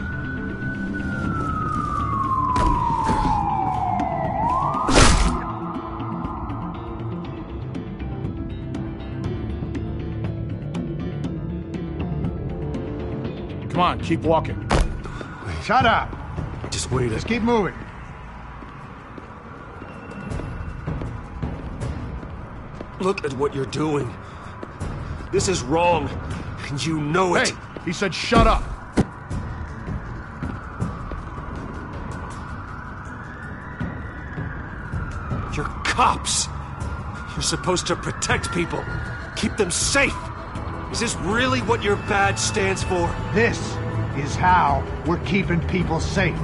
Come on, keep walking. Shut up! Just wait. Just keep moving. Look at what you're doing. This is wrong, and you know it. Hey, he said shut up. You're cops. You're supposed to protect people, keep them safe. Is this really what your badge stands for? This is how we're keeping people safe.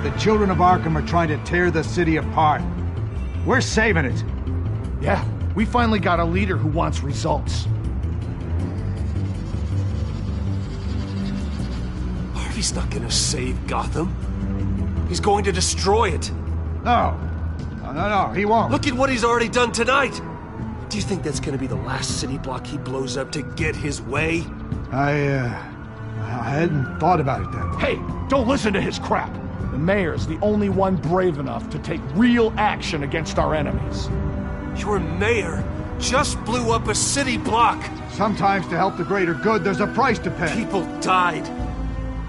The children of Arkham are trying to tear the city apart. We're saving it. Yeah, we finally got a leader who wants results. Harvey's not gonna save Gotham. He's going to destroy it. No, he won't. Look at what he's already done tonight. Do you think that's gonna be the last city block he blows up to get his way? I hadn't thought about it that way. Hey, don't listen to his crap. The mayor's the only one brave enough to take real action against our enemies. Your mayor just blew up a city block. Sometimes to help the greater good, there's a price to pay. People died.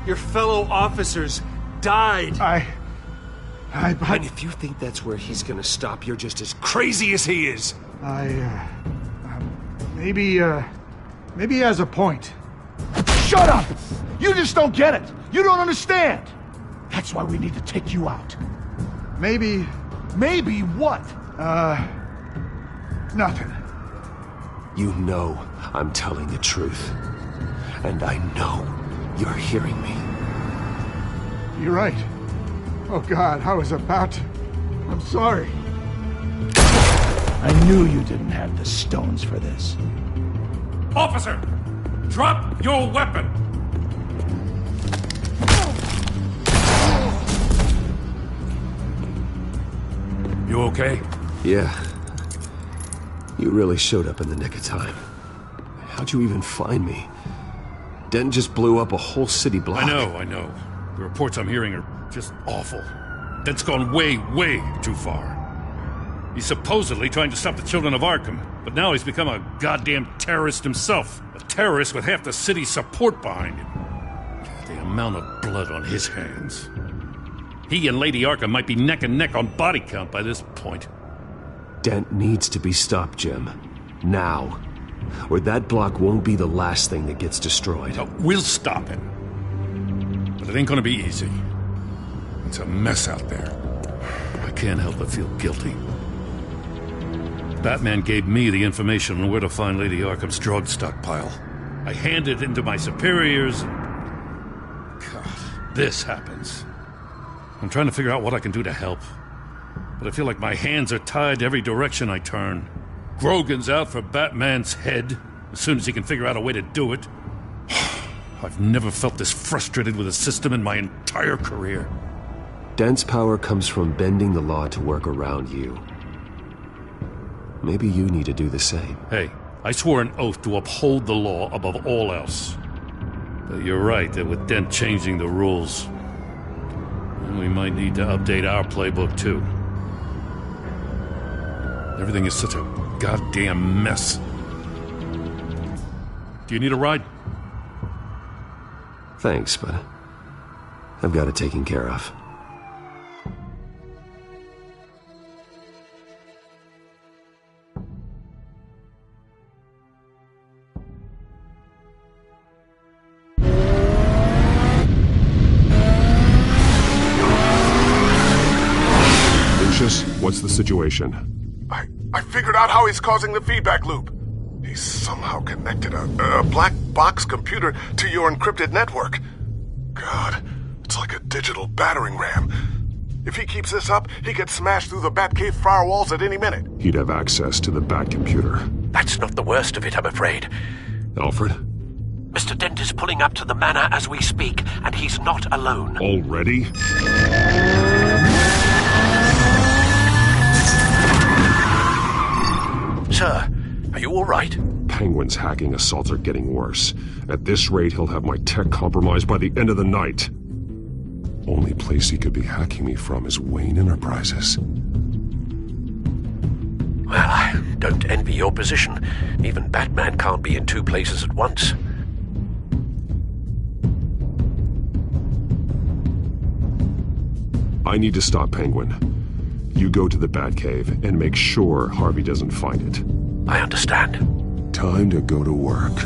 Your fellow officers died. And if you think that's where he's gonna stop, you're just as crazy as he is. Maybe Maybe he has a point. Shut up! You just don't get it! You don't understand! That's why we need to take you out. Maybe what? Nothing. You know I'm telling the truth. And I know you're hearing me. You're right. Oh God, I was about to... I'm sorry. I knew you didn't have the stones for this. Officer! Drop your weapon! You okay? Yeah. You really showed up in the nick of time. How'd you even find me? Dent just blew up a whole city block. I know. The reports I'm hearing are just awful. Dent's gone way, way too far. He's supposedly trying to stop the children of Arkham, but now he's become a goddamn terrorist himself. A terrorist with half the city's support behind him. The amount of blood on his hands. He and Lady Arkham might be neck and neck on body count by this point. Dent needs to be stopped, Jim. Now. Or that block won't be the last thing that gets destroyed. We'll stop him. But it ain't gonna be easy. It's a mess out there. I can't help but feel guilty. Batman gave me the information on where to find Lady Arkham's drug stockpile. I handed it into my superiors. God, this happens. I'm trying to figure out what I can do to help. But I feel like my hands are tied every direction I turn. Grogan's out for Batman's head as soon as he can figure out a way to do it. I've never felt this frustrated with a system in my entire career. Dent's power comes from bending the law to work around you. Maybe you need to do the same. Hey, I swore an oath to uphold the law above all else. But you're right that with Dent changing the rules, we might need to update our playbook too. Everything is such a goddamn mess. Do you need a ride? Thanks, but I've got it taken care of. Lucius, what's the situation? I figured out how he's causing the feedback loop. He's somehow connected a black box computer to your encrypted network. God, it's like a digital battering ram. If he keeps this up, he could smash through the Batcave firewalls at any minute. He'd have access to the Bat computer. That's not the worst of it, I'm afraid. Alfred? Mr. Dent is pulling up to the manor as we speak, and he's not alone. Already? Sir, are you all right? Penguin's hacking assaults are getting worse. At this rate, he'll have my tech compromised by the end of the night. Only place he could be hacking me from is Wayne Enterprises. Well, I don't envy your position. Even Batman can't be in two places at once. I need to stop Penguin. You go to the Batcave and make sure Harvey doesn't find it. I understand. Time to go to work.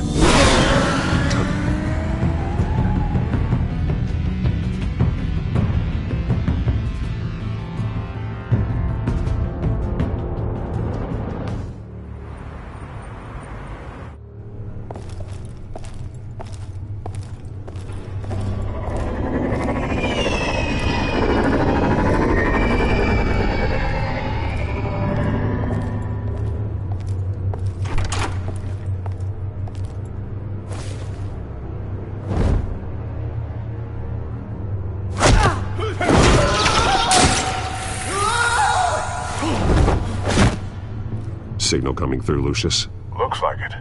Signal coming through, Lucius. Looks like it.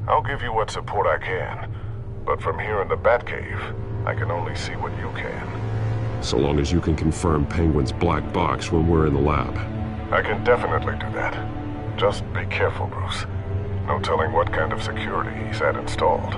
I'll give you what support I can. But from here in the Batcave, I can only see what you can. So long as you can confirm Penguin's black box when we're in the lab. I can definitely do that. Just be careful, Bruce. No telling what kind of security he's had installed.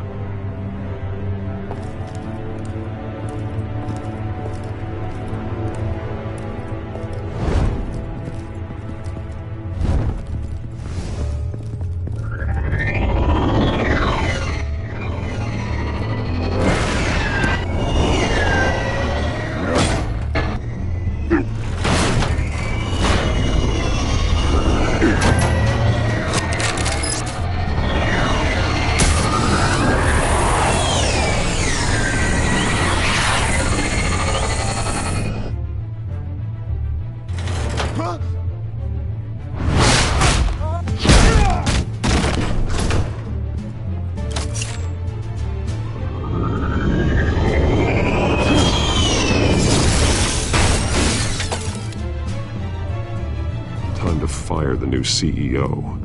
Time to fire the new CEO.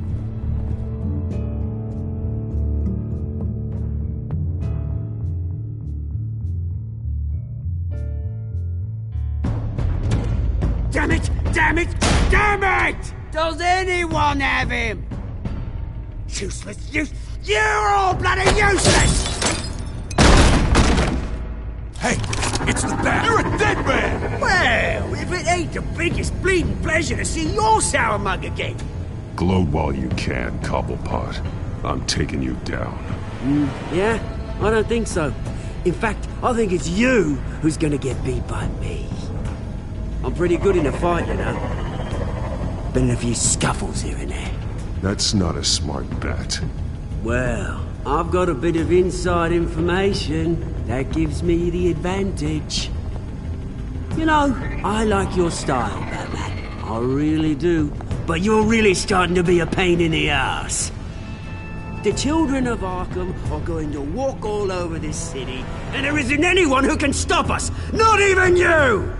Damn it! Damn it! Damn it! Does anyone have him? Useless! You're all bloody useless! Hey, it's the bat. You're a dead man! Well, if it ain't the biggest bleeding pleasure to see your sour mug again. Gloat while you can, Cobblepot. I'm taking you down. Yeah? I don't think so. In fact, I think it's you who's gonna get beat by me. I'm pretty good in a fight, you know. Been in a few scuffles here and there. That's not a smart bet. Well, I've got a bit of inside information that gives me the advantage. You know, I like your style, Batman. I really do. But you're really starting to be a pain in the ass. The children of Arkham are going to walk all over this city, and there isn't anyone who can stop us! Not even you!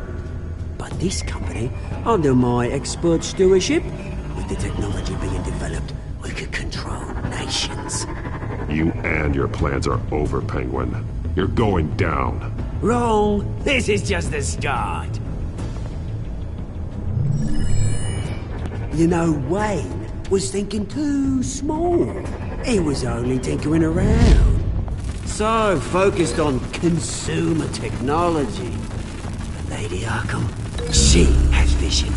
But this company, under my expert stewardship, with the technology being developed, we could control nations. You and your plans are over, Penguin. You're going down. Wrong. This is just the start. You know, Wayne was thinking too small. He was only tinkering around. So focused on consumer technology. But Lady Arkham, she has vision.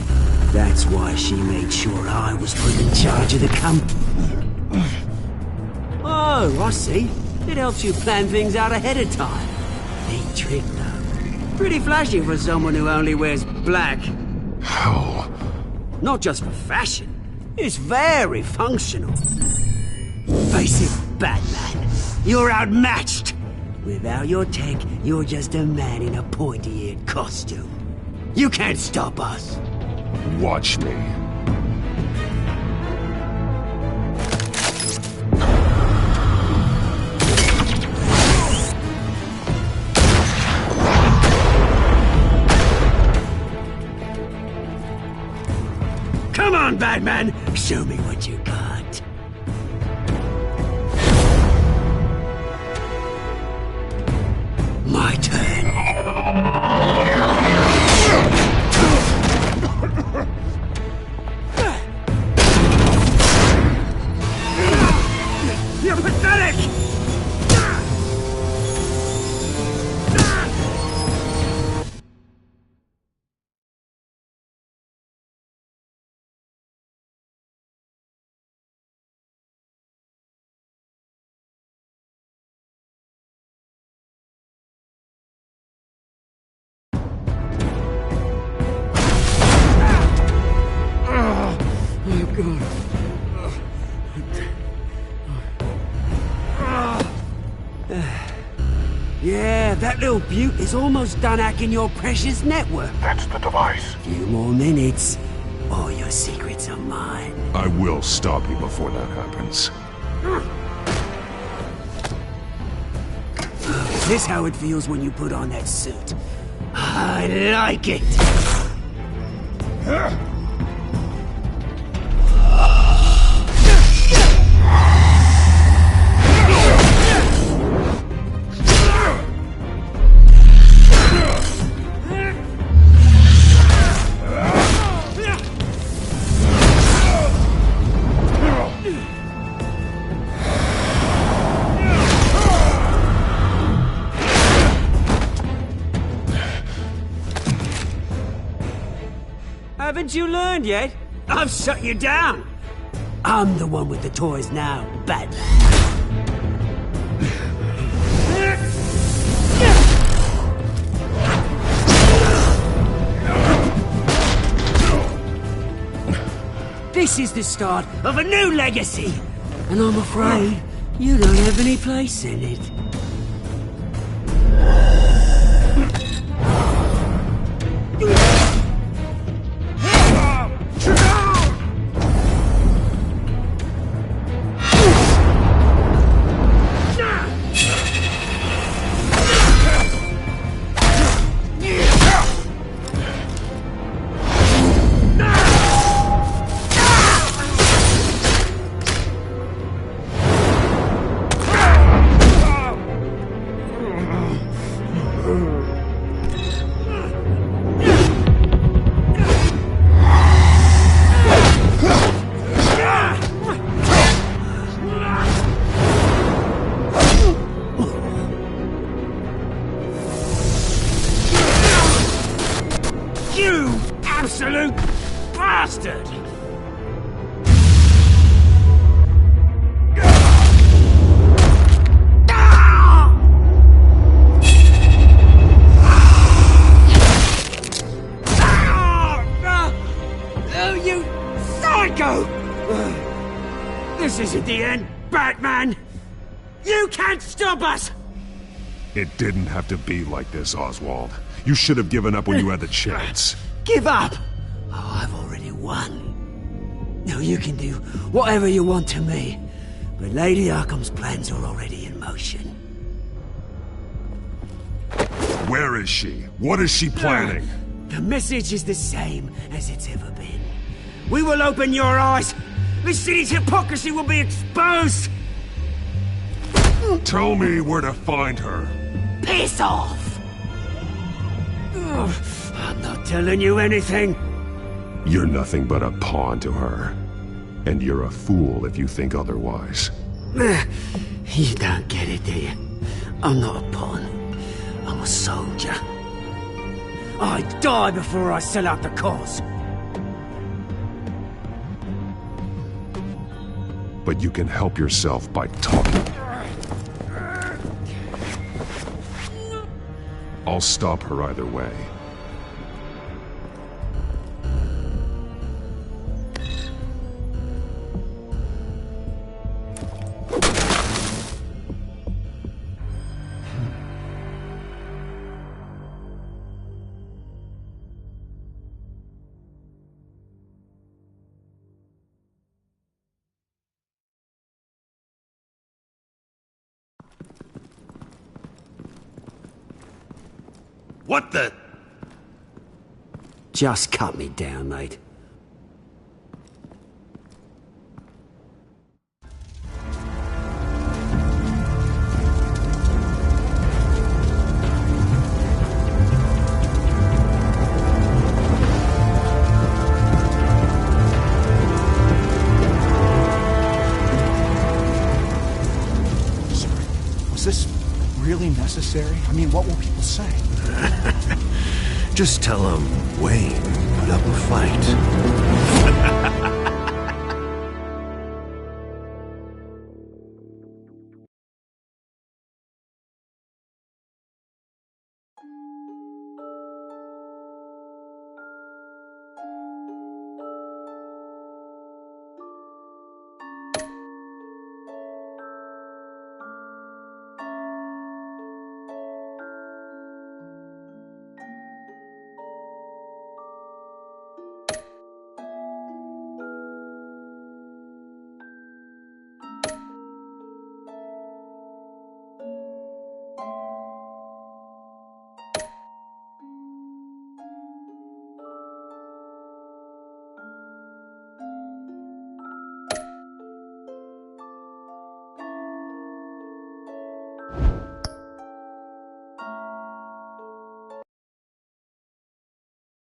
That's why she made sure I was put in charge of the company. Oh, I see. It helps you plan things out ahead of time. Neat trick, though. Pretty flashy for someone who only wears black. Hell. Not just for fashion. It's very functional. Face it, Batman. You're outmatched. Without your tech, you're just a man in a pointy-eared costume. You can't stop us. Watch me. Come on, Batman! Show me what you got. My turn. You're pathetic! Yeah, that little beaut is almost done hacking your precious network. That's the device. Few more minutes, all your secrets are mine. I will stop you before that happens. Is this how it feels when you put on that suit? I like it! Haven't you learned yet? I've shut you down. I'm the one with the toys now, Batman. This is the start of a new legacy, and I'm afraid you don't have any place in it. absolute bastard! Oh, you psycho! This isn't the end, Batman! You can't stop us! It didn't have to be like this, Oswald. You should have given up when you had the chance. Give up! Oh, I've already won. Now you can do whatever you want to me, but Lady Arkham's plans are already in motion. Where is she? What is she planning? The message is the same as it's ever been. We will open your eyes! This city's hypocrisy will be exposed! Tell me where to find her. Piss off! I'm not telling you anything. You're nothing but a pawn to her. And you're a fool if you think otherwise. You don't get it, do you? I'm not a pawn. I'm a soldier. I die before I sell out the cause. But you can help yourself by talking. I'll stop her either way. What the? Just cut me down, mate. Was this really necessary? I mean, what will people say? Just tell them Wayne put up a fight.